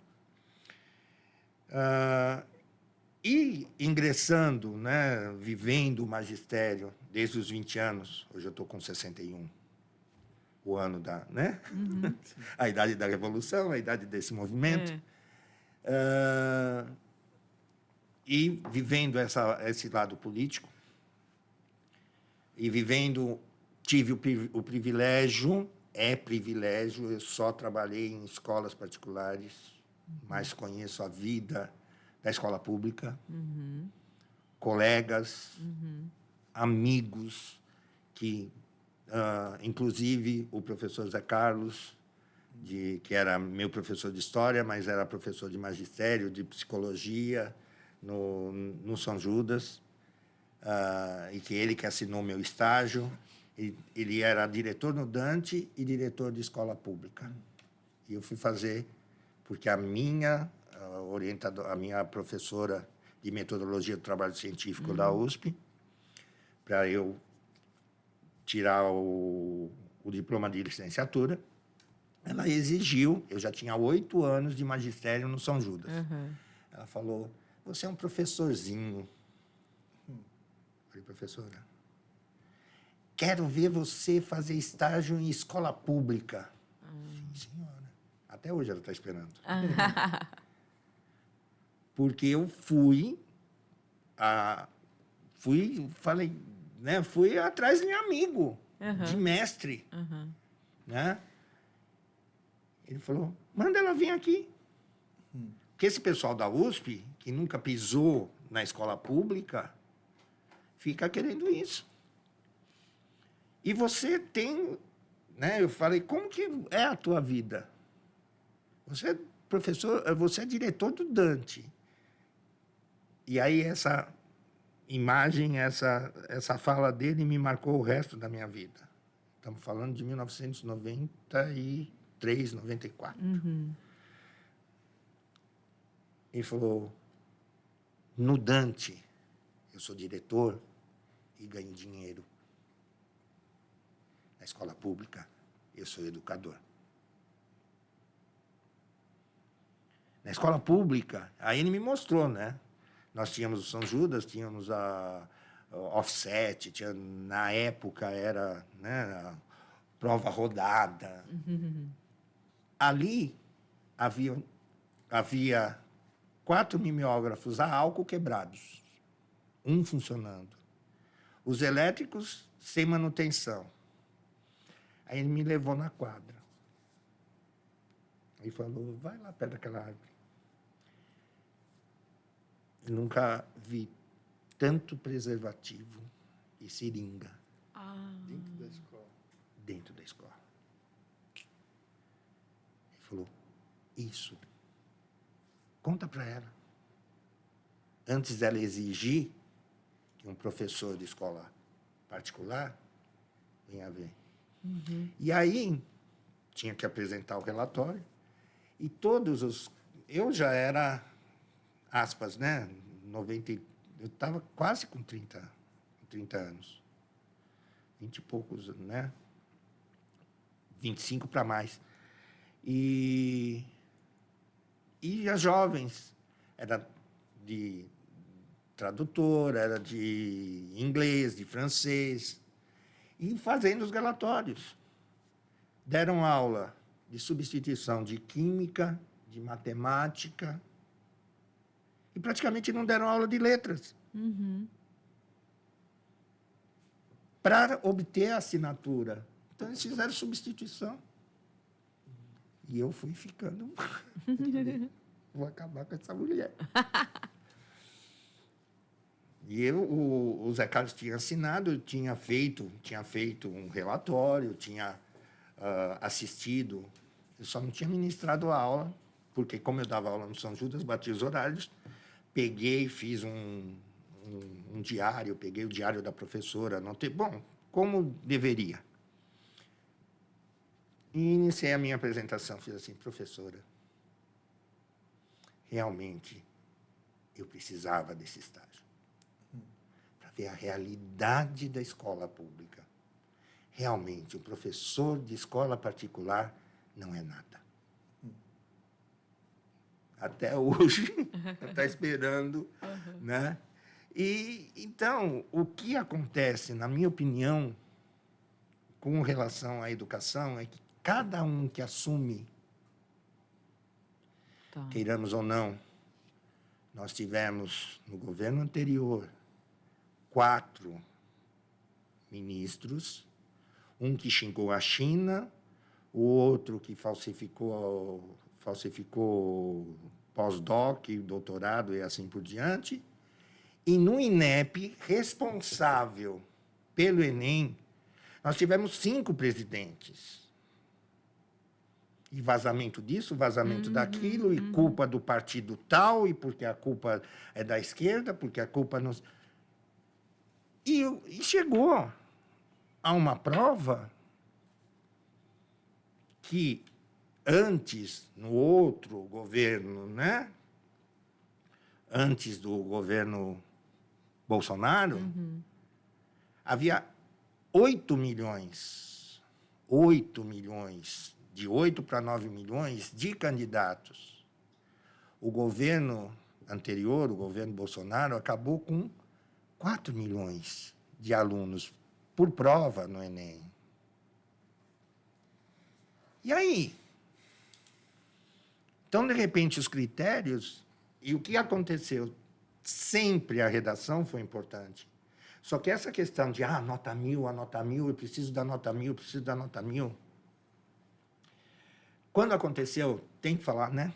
E ingressando, né, vivendo o magistério desde os 20 anos, hoje eu estou com 61, o ano da, né? A idade da revolução, a idade desse movimento. E vivendo esse lado político, e tive o privilégio, eu só trabalhei em escolas particulares, mas conheço a vida da escola pública, colegas, amigos, que, inclusive, o professor Zé Carlos, que era meu professor de história, mas era professor de magistério, de psicologia, no São Judas, e que ele que assinou meu estágio. Ele era diretor no Dante e diretor de escola pública. E eu fui fazer, porque a minha orientadora, a minha professora de metodologia do trabalho científico da USP, para eu tirar o diploma de licenciatura, ela exigiu, eu já tinha 8 anos de magistério no São Judas. Ela falou, você é um professorzinho. Falei, professora, quero ver você fazer estágio em escola pública. Sim, senhora. Até hoje ela está esperando. Porque eu falei, né? Fui atrás de amigo, de mestre, né? Ele falou, manda ela vir aqui. Porque esse pessoal da USP, que nunca pisou na escola pública, fica querendo isso. E você tem, né? Eu falei, como que é a tua vida? Você é professor, você é diretor do Dante. E aí essa imagem, essa fala dele me marcou o resto da minha vida. Estamos falando de 1993, 94. Ele falou, no Dante, eu sou diretor e ganho dinheiro. Na escola pública, eu sou educador. Na escola pública, aí ele me mostrou, né? Nós tínhamos o São Judas, tínhamos a Offset, na época era, né, a prova rodada. Ali havia 4 mimeógrafos a álcool quebrados, um funcionando. Os elétricos sem manutenção. Aí ele me levou na quadra. E falou, vai lá perto daquela árvore. Eu nunca vi tanto preservativo e seringa. Dentro da escola. Dentro da escola. Ele falou, isso. Conta para ela. Antes dela exigir que um professor de escola particular venha ver. E aí, tinha que apresentar o relatório. E todos os... Eu já era, aspas, né? Eu estava quase com 30 anos. 20 e poucos, né? 25 para mais. E as jovens, era de tradutor, era de inglês, de francês, e fazendo os relatórios. Deram aula de substituição de química, de matemática, e praticamente não deram aula de letras. Para obter a assinatura. Então, eles fizeram substituição. E eu fui ficando... Vou acabar com essa mulher. E o Zé Carlos tinha assinado, tinha feito um relatório, tinha assistido. Eu só não tinha ministrado a aula, porque como eu dava aula no São Judas, bati os horários, peguei, fiz um diário, peguei o diário da professora, anotei, bom, como deveria. E iniciei a minha apresentação, fiz assim, professora, realmente eu precisava desse estágio para ver a realidade da escola pública. Realmente, o professor de escola particular não é nada. Até hoje, está esperando, né? E, então, o que acontece, na minha opinião, com relação à educação, é que cada um que assume, queiramos ou não, nós tivemos, no governo anterior, 4 ministros, um que xingou a China, o outro que falsificou pós-doc, doutorado e assim por diante. E no INEP, responsável pelo Enem, nós tivemos 5 presidentes. E vazamento disso, vazamento daquilo, e culpa do partido tal, e porque a culpa é da esquerda, porque a culpa não... E chegou a uma prova que antes, no outro governo, né? Antes do governo Bolsonaro, havia 8 milhões, de 8 para 9 milhões de candidatos. O governo anterior, o governo Bolsonaro, acabou com 4 milhões de alunos por prova no Enem. E aí? Então, de repente, os critérios E o que aconteceu? Sempre a redação foi importante. Só que essa questão de nota 1000, eu preciso da nota 1000, eu preciso da nota 1000. Quando aconteceu, tem que falar, né?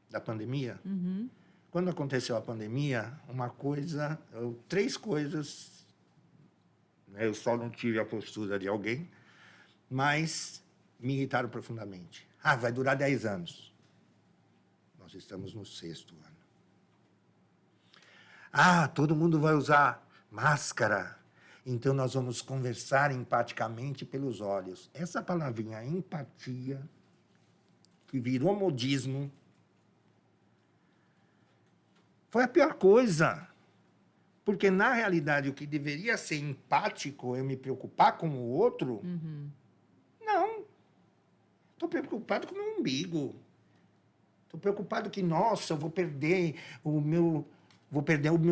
Da pandemia. Quando aconteceu a pandemia, três coisas, né, eu só não tive a postura de alguém, mas me irritaram profundamente. Vai durar 10 anos. Nós estamos no 6º ano. Todo mundo vai usar máscara, então nós vamos conversar empaticamente pelos olhos. Essa palavrinha empatia, que virou modismo, foi a pior coisa. Porque, na realidade, o que deveria ser empático, eu me preocupar com o outro, não. Estou preocupado com o meu umbigo. Estou preocupado que, nossa, eu vou perder o meu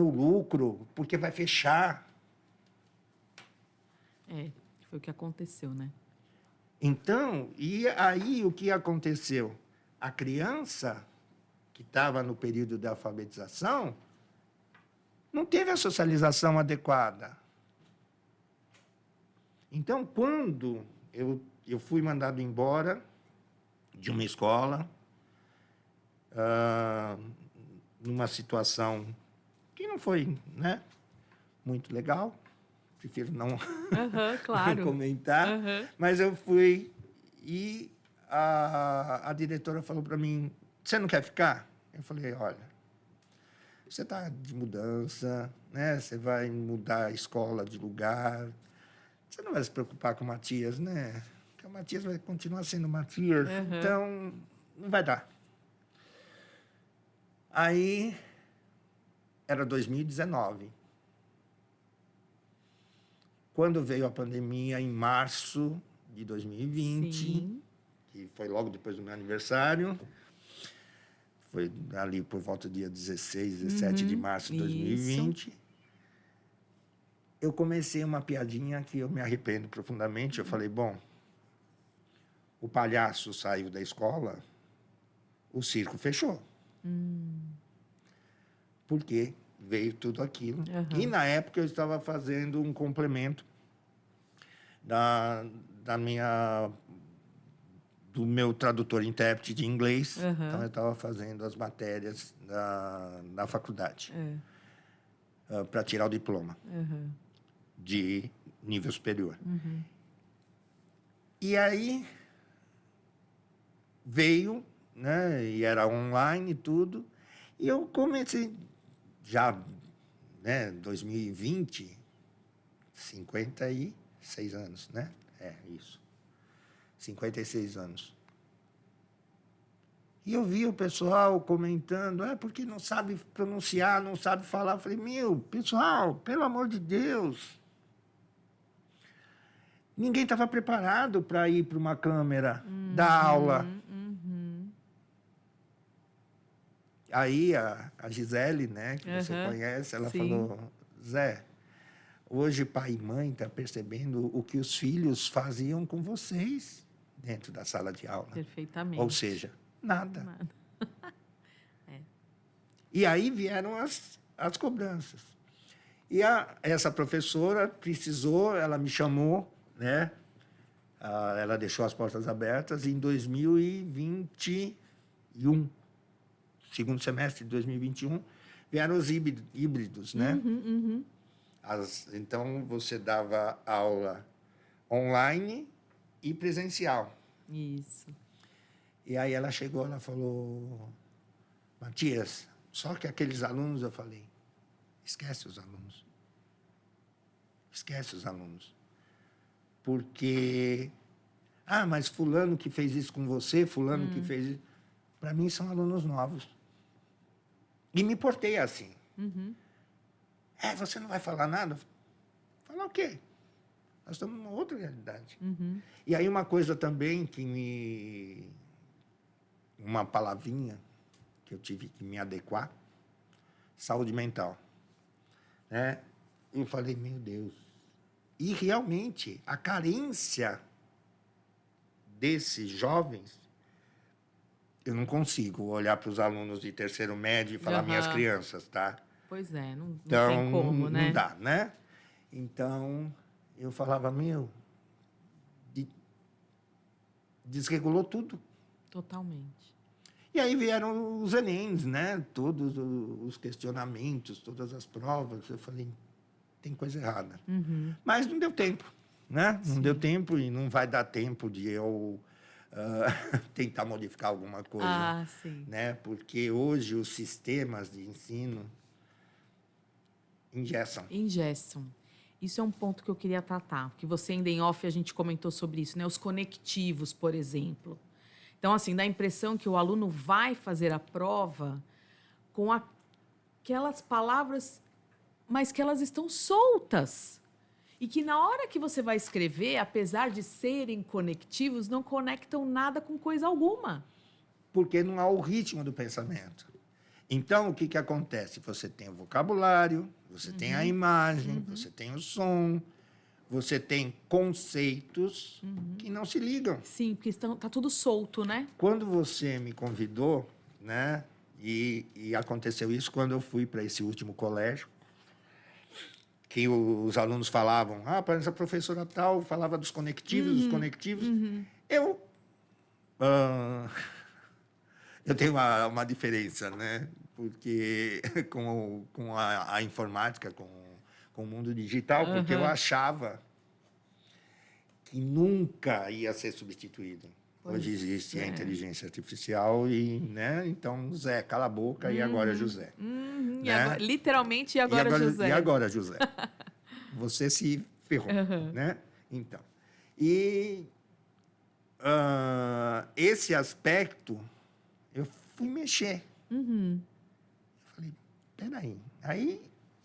lucro, porque vai fechar. Foi o que aconteceu, né? Então, e aí o que aconteceu? A criança que estava no período da alfabetização não teve a socialização adequada. Então, quando eu fui mandado embora de uma escola, numa situação que não foi, né, muito legal, prefiro não, claro. não comentar, mas eu fui e a diretora falou para mim, você não quer ficar? Eu falei, olha, você está de mudança, né? Você vai mudar a escola de lugar, você não vai se preocupar com o Matias, né? Porque o Matias vai continuar sendo Matias, então não vai dar. Aí, era 2019. Quando veio a pandemia, em março de 2020, Sim. que foi logo depois do meu aniversário, foi ali por volta do dia 16, 17 de março de 2020, eu comecei uma piadinha que eu me arrependo profundamente. Eu falei, bom, o palhaço saiu da escola, o circo fechou. Porque veio tudo aquilo. E, na época, eu estava fazendo um complemento do meu tradutor e intérprete de inglês. Então, eu estava fazendo as matérias da faculdade para tirar o diploma de nível superior. E aí veio, né, e era online e tudo, e eu comecei já, né, 2020, 56 anos, né? Isso. 56 anos. E eu vi o pessoal comentando, porque não sabe pronunciar, não sabe falar. Eu falei, pessoal, pelo amor de Deus. Ninguém estava preparado para ir para uma câmera dar aula. Aí a Gisele, né, que você conhece, ela falou, Zé, hoje pai e mãe estão percebendo o que os filhos faziam com vocês dentro da sala de aula. Perfeitamente. Ou seja, nada. E aí vieram as cobranças. E essa professora precisou, ela me chamou, né? Ela deixou as portas abertas em 2021. Segundo semestre de 2021, vieram os híbridos, né? Então, você dava aula online e presencial. Isso. E aí ela chegou, ela falou, Matias, só que aqueles alunos, eu falei, esquece os alunos. Esquece os alunos. Porque, mas fulano que fez isso com você, fulano que fez isso, para mim são alunos novos. E me portei assim. Você não vai falar nada? Falar o quê? Nós estamos numa outra realidade. E aí uma coisa também uma palavrinha que eu tive que me adequar, saúde mental. Né? Eu falei, meu Deus. E realmente, a carência desses jovens eu não consigo olhar para os alunos de terceiro médio e falar minhas crianças, tá? Pois é, não Então, tem como, né? não dá, né? Então, eu falava, desregulou tudo. Totalmente. E aí vieram os Enems, né? Todos os questionamentos, todas as provas. Eu falei, tem coisa errada. Mas não deu tempo, né? Não deu tempo e não vai dar tempo de eu tentar modificar alguma coisa. Sim. Né? Porque hoje os sistemas de ensino engessam. Isso é um ponto que eu queria tratar, que você ainda em off a gente comentou sobre isso, né? Os conectivos, por exemplo. Então, assim, dá a impressão que o aluno vai fazer a prova com aquelas palavras, mas que elas estão soltas. E que na hora que você vai escrever, apesar de serem conectivos, não conectam nada com coisa alguma. Porque não há o ritmo do pensamento. Então, o que acontece? Você tem o vocabulário, você tem a imagem, você tem o som, você tem conceitos que não se ligam. Sim, porque tá tudo solto, né? Quando você me convidou, né, e aconteceu isso quando eu fui para esse último colégio, que os alunos falavam, essa professora tal falava dos conectivos, eu tenho uma diferença, né? Porque com a informática, com o mundo digital, porque eu achava que nunca ia ser substituído. Hoje existe a inteligência artificial e, né? Então, Zé, cala a boca e agora é José. Né? E agora, literalmente, e agora José. E agora, José? Você se ferrou, né? Então, e esse aspecto, eu fui mexer. Eu falei, peraí. Aí,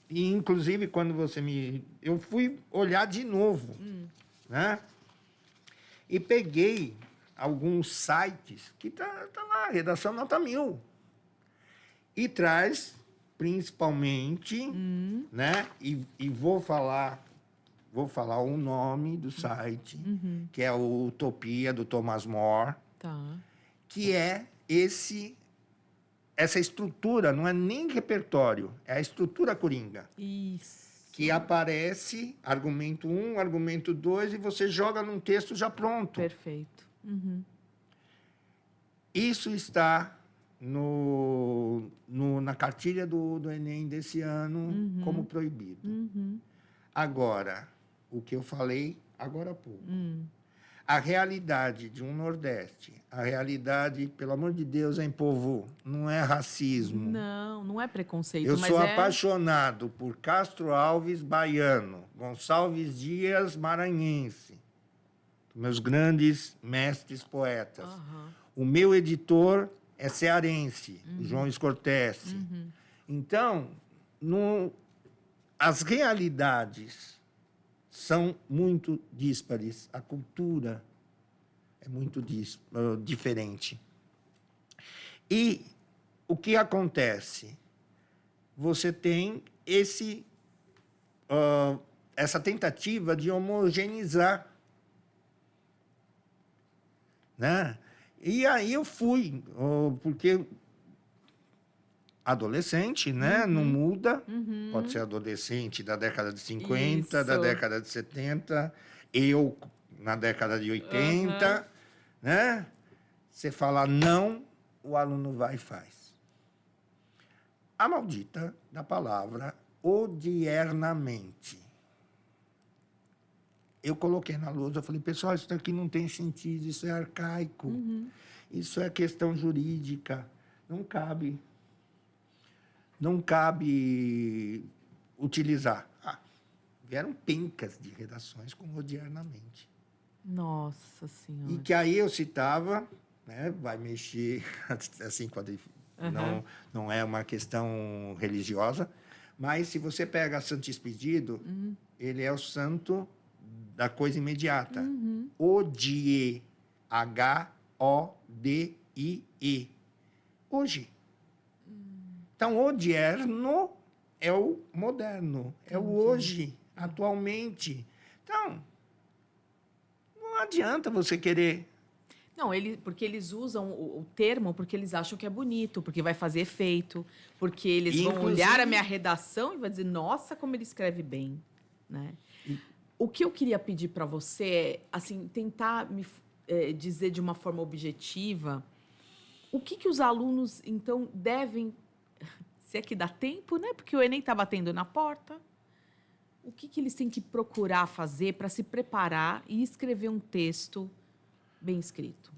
e inclusive, quando eu fui olhar de novo, né? E peguei alguns sites que tá lá, redação nota 1000. E traz, principalmente, né? E vou falar o nome do site, que é o Utopia, do Thomas More, que é essa estrutura, não é nem repertório, é a estrutura coringa. Isso. Que aparece argumento 1, argumento 2, e você joga num texto já pronto. Perfeito. Isso está na cartilha do Enem desse ano como proibido. Agora, o que eu falei agora há pouco. A realidade de um Nordeste, a realidade, pelo amor de Deus, hein, povo, não é racismo. Não é preconceito, Eu mas sou apaixonado por Castro Alves, baiano, Gonçalves Dias, maranhense, meus grandes mestres poetas. O meu editor é cearense, o João Escortese. Então, as realidades são muito díspares. A cultura é muito diferente. E o que acontece? Você tem essa tentativa de homogeneizar, né? E aí eu fui, porque adolescente, né? Não muda. Pode ser adolescente da década de 50, da década de 70, eu na década de 80, né? Você fala não, o aluno vai e faz. A maldita da palavra odiernamente. Eu coloquei na lousa, eu falei, pessoal, isso daqui não tem sentido, isso é arcaico, isso é questão jurídica, não cabe utilizar. Vieram pencas de redações com odiernamente. Nossa Senhora. E que aí eu citava, né, vai mexer, assim, quando não é uma questão religiosa, mas se você pega Santo Expedito, ele é o santo da coisa imediata. Odie, H-O-D-I-E. Hoje. Então, odierno é o moderno, é o hoje, atualmente. Então, não adianta você querer Não, porque eles usam o termo porque eles acham que é bonito, porque vai fazer efeito, porque eles vão olhar a minha redação e vai dizer, nossa, como ele escreve bem, né? O que eu queria pedir para você é, assim, tentar dizer de uma forma objetiva o que os alunos, então, devem, se é que dá tempo, né? Porque o Enem está batendo na porta. O que eles têm que procurar fazer para se preparar e escrever um texto bem escrito?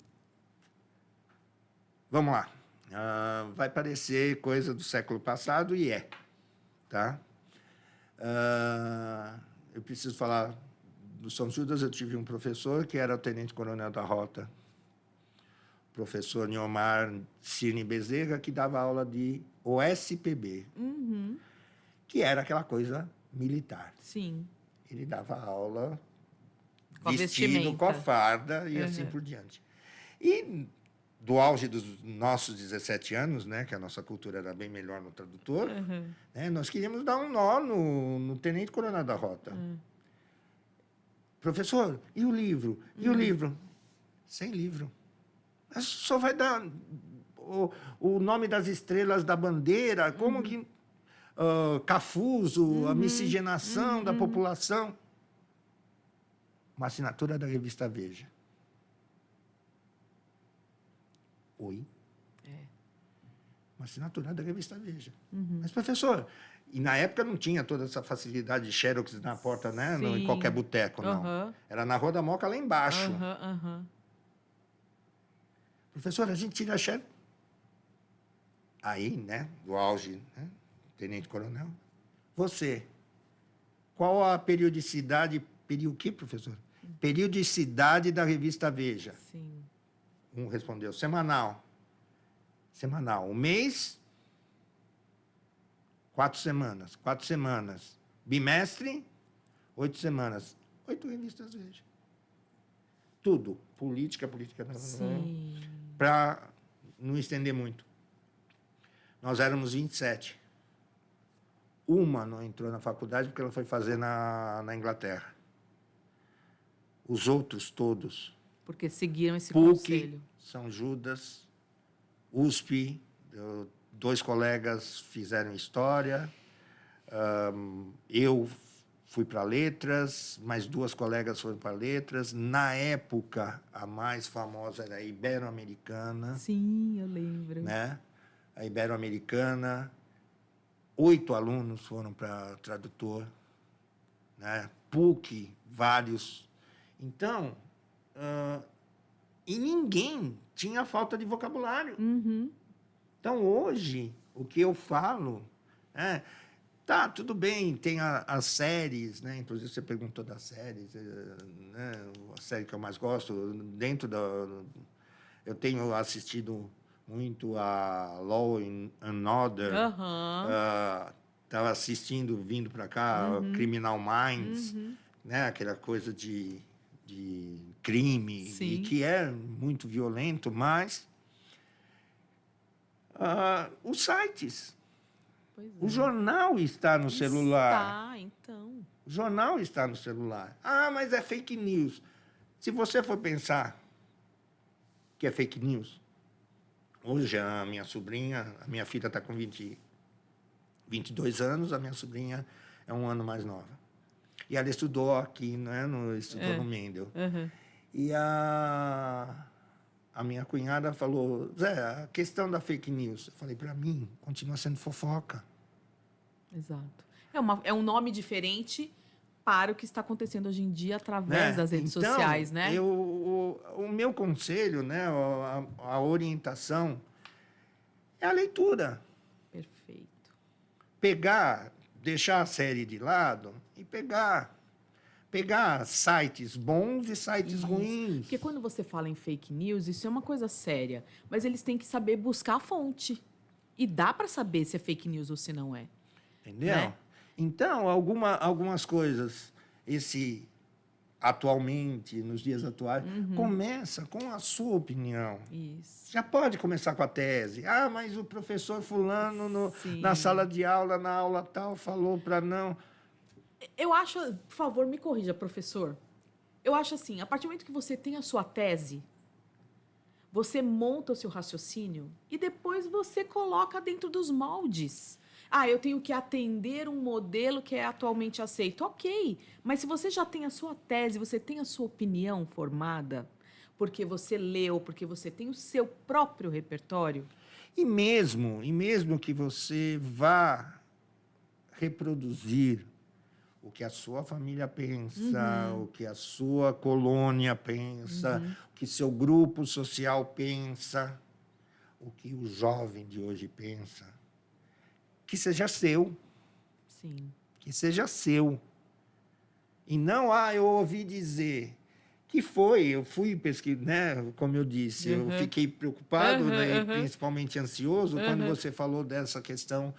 Vamos lá. Vai parecer coisa do século passado e é, tá? Eu preciso falar do São Judas. Eu tive um professor que era o tenente-coronel da rota, professor Niomar Cirne Bezerra, que dava aula de OSPB, que era aquela coisa militar. Sim. Ele dava aula Com a vestido vestimenta. com a farda e assim por diante. E do auge dos nossos 17 anos, né, que a nossa cultura era bem melhor no tradutor, né, nós queríamos dar um nó no tenente-coronel da rota. Professor, e o livro? E o livro? Sem livro. Mas só vai dar o nome das estrelas da bandeira, como que... Cafuso, a miscigenação da população. Uma assinatura da revista Veja. Oi? Uma assinatura da revista Veja. Mas, professor, e na época não tinha toda essa facilidade de xerox na porta, né? Não, em qualquer boteco, não. Era na Rua da Moca, lá embaixo. Professor, a gente tira a xerox. Aí, né, do auge, né, tenente-coronel, você, qual a periodicidade... O quê, professor? Periodicidade da revista Veja. Sim. Um respondeu, semanal. Semanal. Um mês, 4 semanas. 4 semanas. Bimestre, 8 semanas. 8 revistas Veja. Tudo. Política. Para não estender muito. Nós éramos 27. Uma não entrou na faculdade porque ela foi fazer na Inglaterra. Os outros todos. Porque seguiram esse PUC, conselho. São Judas, USP, 2 colegas fizeram história. Eu fui para letras, mais 2 colegas foram para letras. Na época, a mais famosa era a Ibero-Americana. Sim, eu lembro. Né? A Ibero-Americana, 8 alunos foram para tradutor, né? PUC, vários. Então, e ninguém tinha falta de vocabulário. Então, hoje, o que eu falo, tá, tudo bem, tem as séries, né? Inclusive, você perguntou das séries, né? A série que eu mais gosto, dentro da... Eu tenho assistido muito a Law and Order. Estava assistindo, vindo para cá, Criminal Minds, né? Aquela coisa de crime, e que é muito violento, mas os sites. O jornal está no celular. Está, então. O jornal está no celular. Mas é fake news. Se você for pensar que é fake news, hoje a minha sobrinha, a minha filha está com 22 anos, a minha sobrinha é 1 ano mais nova. E ela estudou aqui, né? Estudou no Mendel. E a minha cunhada falou, Zé, a questão da fake news. Eu falei, para mim, continua sendo fofoca. Exato. É um nome diferente para o que está acontecendo hoje em dia através das redes sociais, né? O meu conselho, né? A orientação é a leitura. Perfeito. Deixar a série de lado e pegar sites bons e sites ruins. Porque quando você fala em fake news, isso é uma coisa séria. Mas eles têm que saber buscar a fonte. E dá para saber se é fake news ou se não é. Entendeu? Né? Então, algumas coisas, atualmente, nos dias atuais, começa com a sua opinião. Isso. Já pode começar com a tese. Mas o professor fulano na sala de aula, na aula tal, falou para não... Eu acho, por favor, me corrija, professor. Eu acho assim, a partir do momento que você tem a sua tese, Você monta o seu raciocínio e depois você coloca dentro dos moldes. Ah, eu tenho que atender um modelo que é atualmente aceito. Ok, mas se você já tem a sua tese, você tem a sua opinião formada, porque você leu, porque você tem o seu próprio repertório. E mesmo que você vá reproduzir o que a sua família pensa, o que a sua colônia pensa, o que seu grupo social pensa, o que o jovem de hoje pensa, que seja seu, Sim. que seja seu. E não, eu ouvi dizer que eu fui pesquisar, né? Como eu disse, eu fiquei preocupado, né, e principalmente ansioso quando você falou dessa questão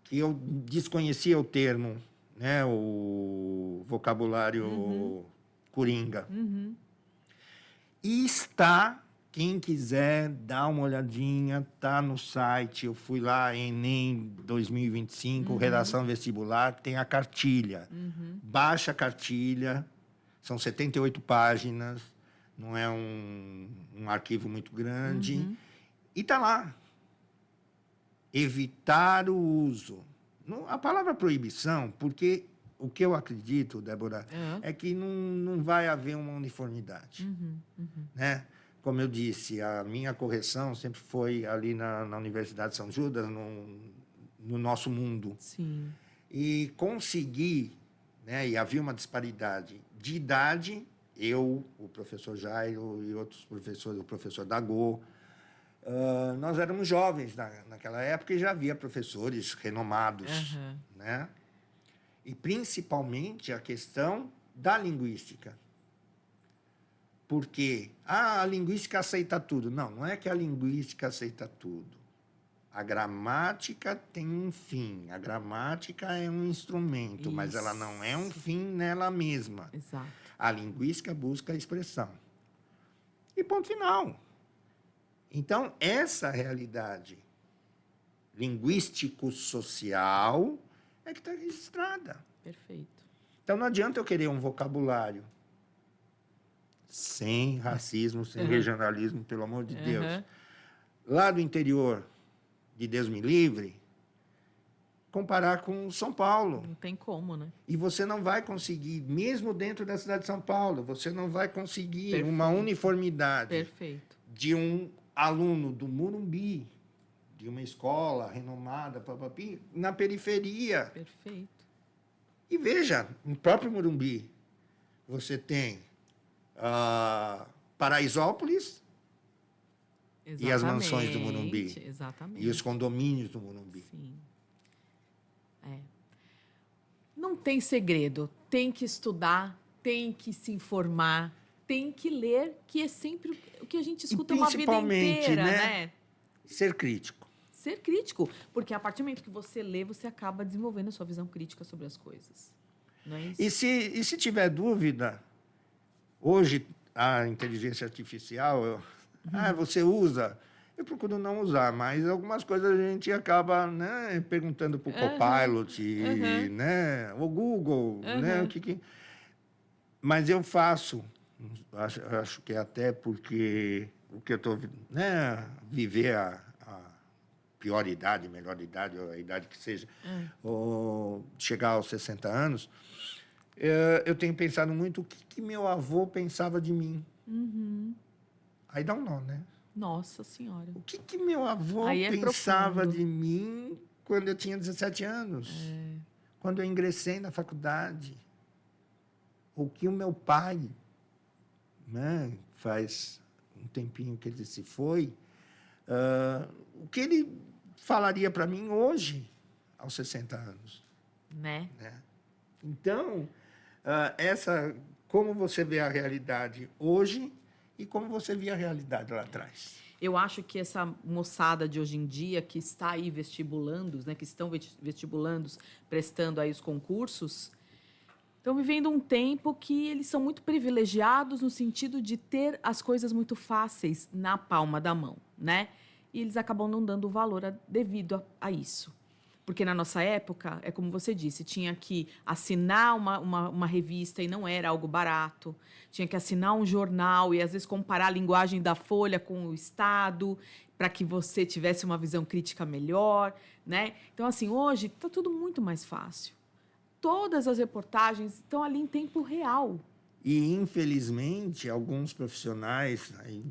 que eu desconhecia o termo, né, o vocabulário coringa. E quem quiser dar uma olhadinha, tá no site. Eu fui lá, Enem 2025, redação vestibular, tem a cartilha. Baixa a cartilha, são 78 páginas, não é um arquivo muito grande. E tá lá. Evitar o uso. A palavra proibição, porque o que eu acredito, Débora, é que não vai haver uma uniformidade. Né? Como eu disse, a minha correção sempre foi ali na Universidade de São Judas, no nosso mundo. Sim. E consegui, né, e havia uma disparidade de idade, eu, o professor Jairo e outros professores, o professor Dagô, nós éramos jovens naquela época e já havia professores renomados, né? E principalmente a questão da linguística. Porque a linguística aceita tudo. Não é que a linguística aceita tudo. A gramática tem um fim. A gramática é um instrumento, mas ela não é um fim nela mesma. Exato. A linguística busca a expressão. E ponto final. Então, essa realidade linguístico-social é que está registrada. Perfeito. Então, não adianta eu querer um vocabulário sem racismo, sem regionalismo, pelo amor de Deus. Lá do interior, de Deus me livre, comparar com São Paulo. Não tem como, né? E você não vai conseguir, mesmo dentro da cidade de São Paulo, você não vai conseguir Perfeito. uma uniformidade Perfeito. de um aluno do Morumbi, de uma escola renomada, papapi, na periferia. Perfeito. E veja, no próprio Morumbi, você tem Paraisópolis e as mansões do Morumbi. Exatamente. E os condomínios do Morumbi. Sim. Não tem segredo. Tem que estudar, tem que se informar, tem que ler, que é sempre o que a gente escuta uma vida inteira, né? Ser crítico. Ser crítico. Porque a partir do momento que você lê, você acaba desenvolvendo a sua visão crítica sobre as coisas. Não é isso? E se tiver dúvida, hoje a inteligência artificial, você usa? Eu procuro não usar, mas algumas coisas a gente acaba, né, perguntando para o Copilot, né, o Google, né, o que... Mas eu faço, acho que até porque o que eu estou, né, viver a pior idade, melhor idade, ou a idade que seja, ou chegar aos 60 anos, eu tenho pensado muito o que meu avô pensava de mim. Aí dá um nó, né? Nossa Senhora. O que meu avô Aí pensava profundo. de mim quando eu tinha 17 anos? Quando eu ingressei na faculdade? O que o meu pai, né, faz um tempinho que ele se foi, o que ele falaria para mim hoje, aos 60 anos? Né? Então, como você vê a realidade hoje e como você via a realidade lá atrás. Eu acho que essa moçada de hoje em dia que está aí vestibulandos, né, que estão vestibulandos, prestando aí os concursos, estão vivendo um tempo que eles são muito privilegiados no sentido de ter as coisas muito fáceis na palma da mão, né? E eles acabam não dando valor devido a isso. Porque na nossa época, é como você disse, tinha que assinar uma revista e não era algo barato. Tinha que assinar um jornal e, às vezes, comparar a linguagem da Folha com o Estado para que você tivesse uma visão crítica melhor, né? Então, assim, hoje está tudo muito mais fácil. Todas as reportagens estão ali em tempo real. E, infelizmente, alguns profissionais, aí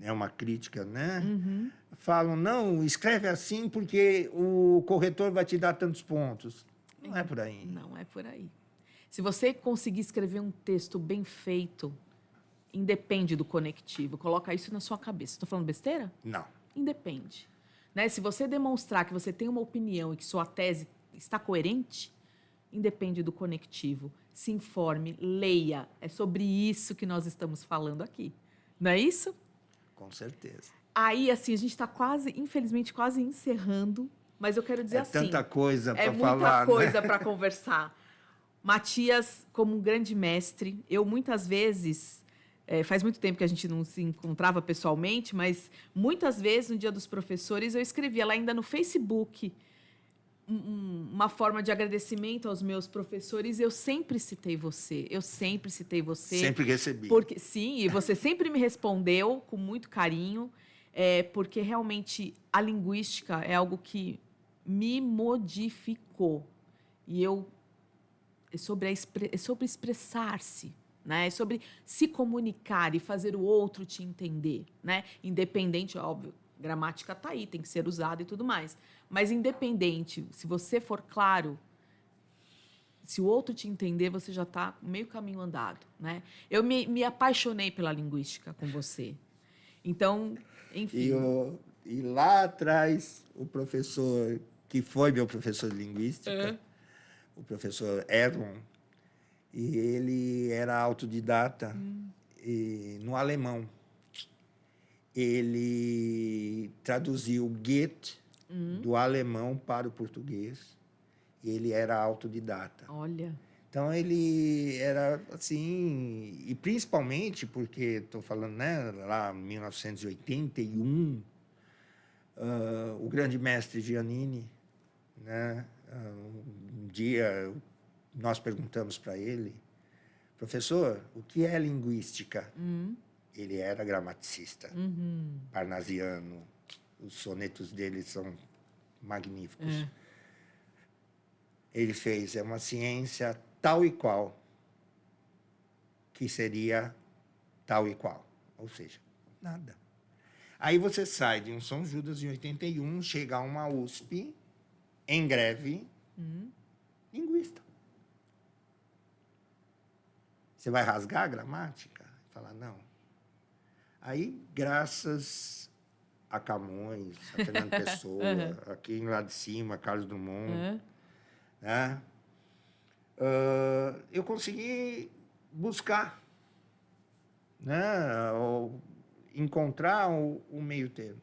é uma crítica, né? Falam, não, escreve assim porque o corretor vai te dar tantos pontos. Não é por aí. Não é por aí. Se você conseguir escrever um texto bem feito, independe do conectivo. Coloca isso na sua cabeça. Estou falando besteira? Não. Independe. Né? Se você demonstrar que você tem uma opinião e que sua tese está coerente, independe do conectivo. Se informe, leia. É sobre isso que nós estamos falando aqui. Não é isso? Com certeza. Aí, assim, a gente está quase, infelizmente, quase encerrando. Mas eu quero dizer assim... É tanta coisa para falar, É muita coisa né? para conversar. Matias, como um grande mestre, eu muitas vezes... faz muito tempo que a gente não se encontrava pessoalmente, mas muitas vezes, no Dia dos Professores, eu escrevia lá ainda no Facebook uma forma de agradecimento aos meus professores. Eu sempre citei você. Sempre recebi. Porque, sim, e você sempre me respondeu com muito carinho, porque realmente a linguística é algo que me modificou. E é sobre expressar-se, né? É sobre se comunicar e fazer o outro te entender, né? Independente, óbvio, gramática está aí, tem que ser usada e tudo mais. Mas independente, se você for claro, se o outro te entender, você já está meio caminho andado, né? Eu me apaixonei pela linguística com você. Então, enfim... E lá atrás, o professor, que foi meu professor de linguística, o professor Erwin, e ele era autodidata e, no alemão. Ele traduziu Goethe do alemão para o português e ele era autodidata. Olha. Então, ele era assim... E principalmente porque, estou falando, né, lá em 1981, o grande mestre Giannini, né, um dia nós perguntamos para ele, professor, o que é linguística? Ele era gramaticista, parnasiano. Os sonetos dele são magníficos. Ele fez, é uma ciência tal e qual, que seria tal e qual. Ou seja, nada. Aí você sai de um São Judas em 81, chega a uma USP, em greve, linguista. Você vai rasgar a gramática? Falar, não. Aí, graças a Camões, a Fernando Pessoa, aqui lá de cima, Carlos Drummond, né? Eu consegui buscar, né? Encontrar o meio termo.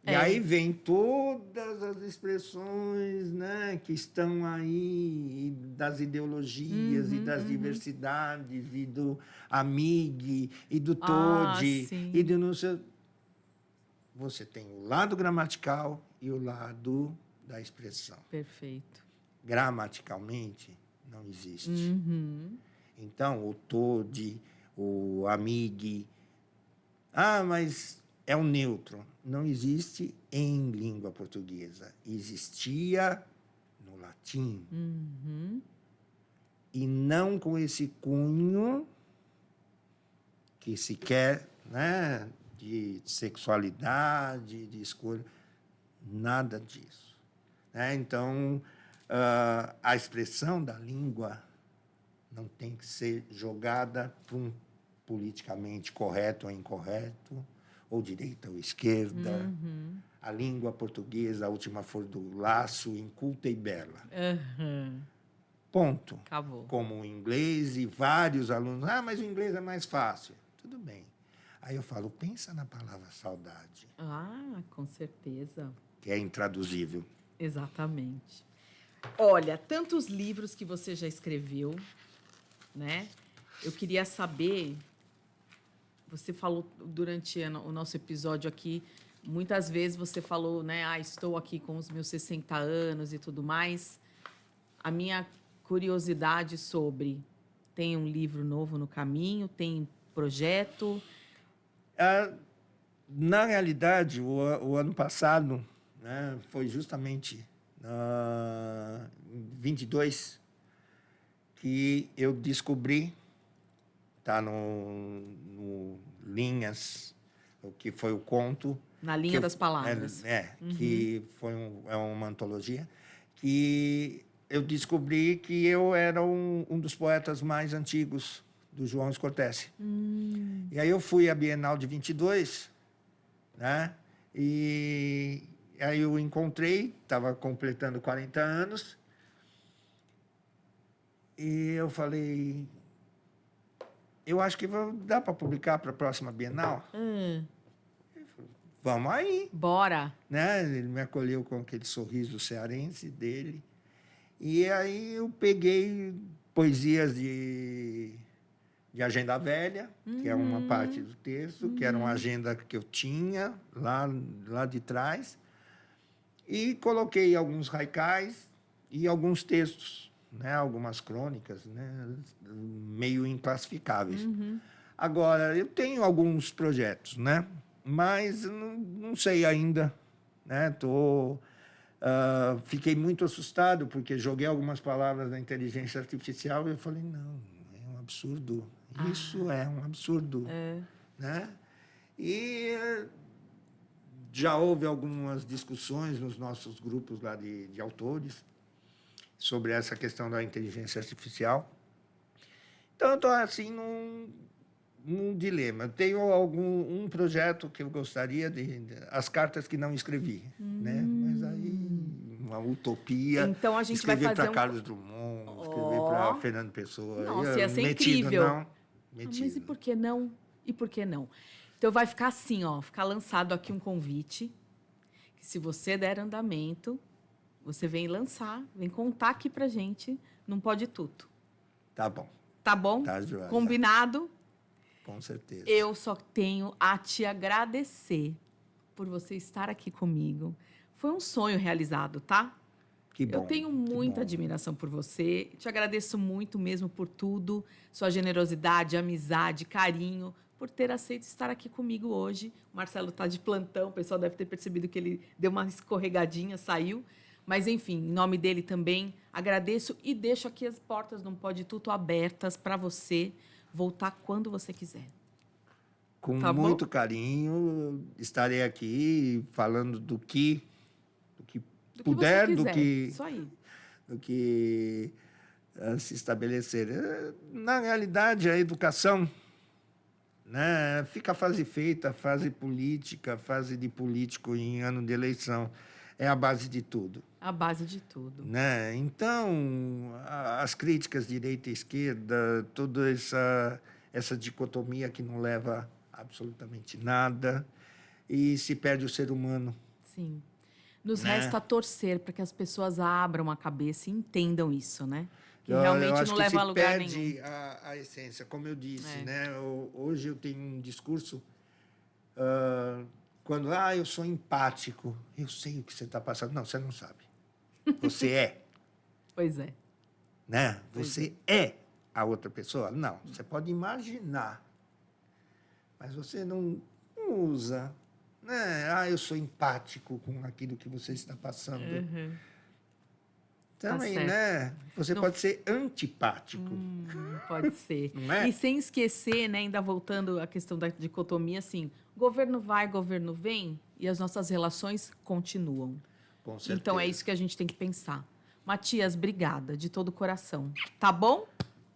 E aí vem todas as expressões, né, que estão aí, das ideologias e das diversidades, e do amigue, e do tode, e do não sei... Você tem o lado gramatical e o lado da expressão. Perfeito. Gramaticalmente, não existe. Então, o tode, o amigue... mas é um neutro. Não existe em língua portuguesa. Existia no latim. E não com esse cunho que se quer, né, de sexualidade, de escolha. Nada disso. Né? Então, a expressão da língua não tem que ser jogada para um politicamente correto ou incorreto, ou direita ou esquerda. A língua portuguesa, a última flor do laço, inculta e bela. Ponto. Acabou. Como o inglês, e vários alunos, mas o inglês é mais fácil. Tudo bem. Aí eu falo, pensa na palavra saudade. Com certeza. Que é intraduzível. Exatamente. Olha, tantos livros que você já escreveu, né? Eu queria saber... Você falou durante o nosso episódio aqui muitas vezes você falou, né? Ah, estou aqui com os meus 60 anos e tudo mais. A minha curiosidade sobre... Tem um livro novo no caminho? Tem projeto? Na realidade, o ano passado, né, foi justamente em 22 que eu descobri, tá no Linhas, o que foi o conto. Na linha das palavras. Que foi é uma antologia, que eu descobri que eu era um dos poetas mais antigos do João Scortese. E aí eu fui à Bienal de 22, né? E aí eu encontrei, estava completando 40 anos, e eu falei, eu acho que dá para publicar para a próxima Bienal. Vamos aí. Bora. Né? Ele me acolheu com aquele sorriso cearense dele. E aí eu peguei poesias de Agenda Velha, que é uma parte do texto, que era uma agenda que eu tinha lá de trás, e coloquei alguns haikais e alguns textos, né? Algumas crônicas, né? Meio inclassificáveis. Agora, eu tenho alguns projetos, né? Mas não sei ainda, né? Fiquei muito assustado, porque joguei algumas palavras na inteligência artificial e eu falei, não, é um absurdo. Isso é um absurdo. Né? E já houve algumas discussões nos nossos grupos lá de autores sobre essa questão da inteligência artificial. Então, eu estou assim num dilema. Eu tenho um projeto que eu gostaria as cartas que não escrevi, né? Mas aí uma utopia. Então a gente escrever vai fazer para Carlos Drummond, escrever para Fernando Pessoa. Nossa, ia ser metido, incrível. não. Metido. Mas e por que não? E por que não? Então vai ficar assim, ó, ficar lançado aqui um convite, que se você der andamento, você vem lançar, vem contar aqui pra gente, não pode tudo. Tá bom. Tá bom? Tá, Joana. Combinado? Com certeza. Eu só tenho a te agradecer por você estar aqui comigo. Foi um sonho realizado, tá? Que bom. Eu tenho muita admiração por você. Te agradeço muito mesmo por tudo. Sua generosidade, amizade, carinho, por ter aceito estar aqui comigo hoje. O Marcelo está de plantão, o pessoal deve ter percebido que ele deu uma escorregadinha, saiu. Mas, enfim, em nome dele também, agradeço e deixo aqui as portas do Pode Tudo abertas para você voltar quando você quiser. Com Tá muito bom? carinho, estarei aqui falando do que você puder, quiser. Isso aí. do que se estabelecer. Na realidade, a educação, né, fica a fase feita, fase política, fase de político em ano de eleição. É a base de tudo. A base de tudo. Né? Então, as críticas direita e esquerda, toda essa dicotomia que não leva a absolutamente nada, e se perde o ser humano. Sim. Nos Né? resta torcer para que as pessoas abram a cabeça e entendam isso, né? Que Eu realmente acho não que leva a lugar perde nenhum. a essência. Como eu disse, É. né? Hoje eu tenho um discurso... quando eu sou empático, eu sei o que você está passando. Não, você não sabe. Você é. Pois é. Né? Você é a outra pessoa? Não. Você pode imaginar. Mas você não usa. Né? Eu sou empático com aquilo que você está passando. Também, certo. né? Você Não- pode ser antipático. Pode ser. Não é? E sem esquecer, né, ainda voltando à questão da dicotomia, assim, governo vai, governo vem, e as nossas relações continuam. Com certeza. Então é isso que a gente tem que pensar. Matias, obrigada, de todo o coração. Tá bom?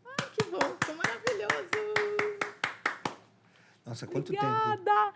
Ai, que bom, foi maravilhoso. Nossa, quanto tempo. Obrigada.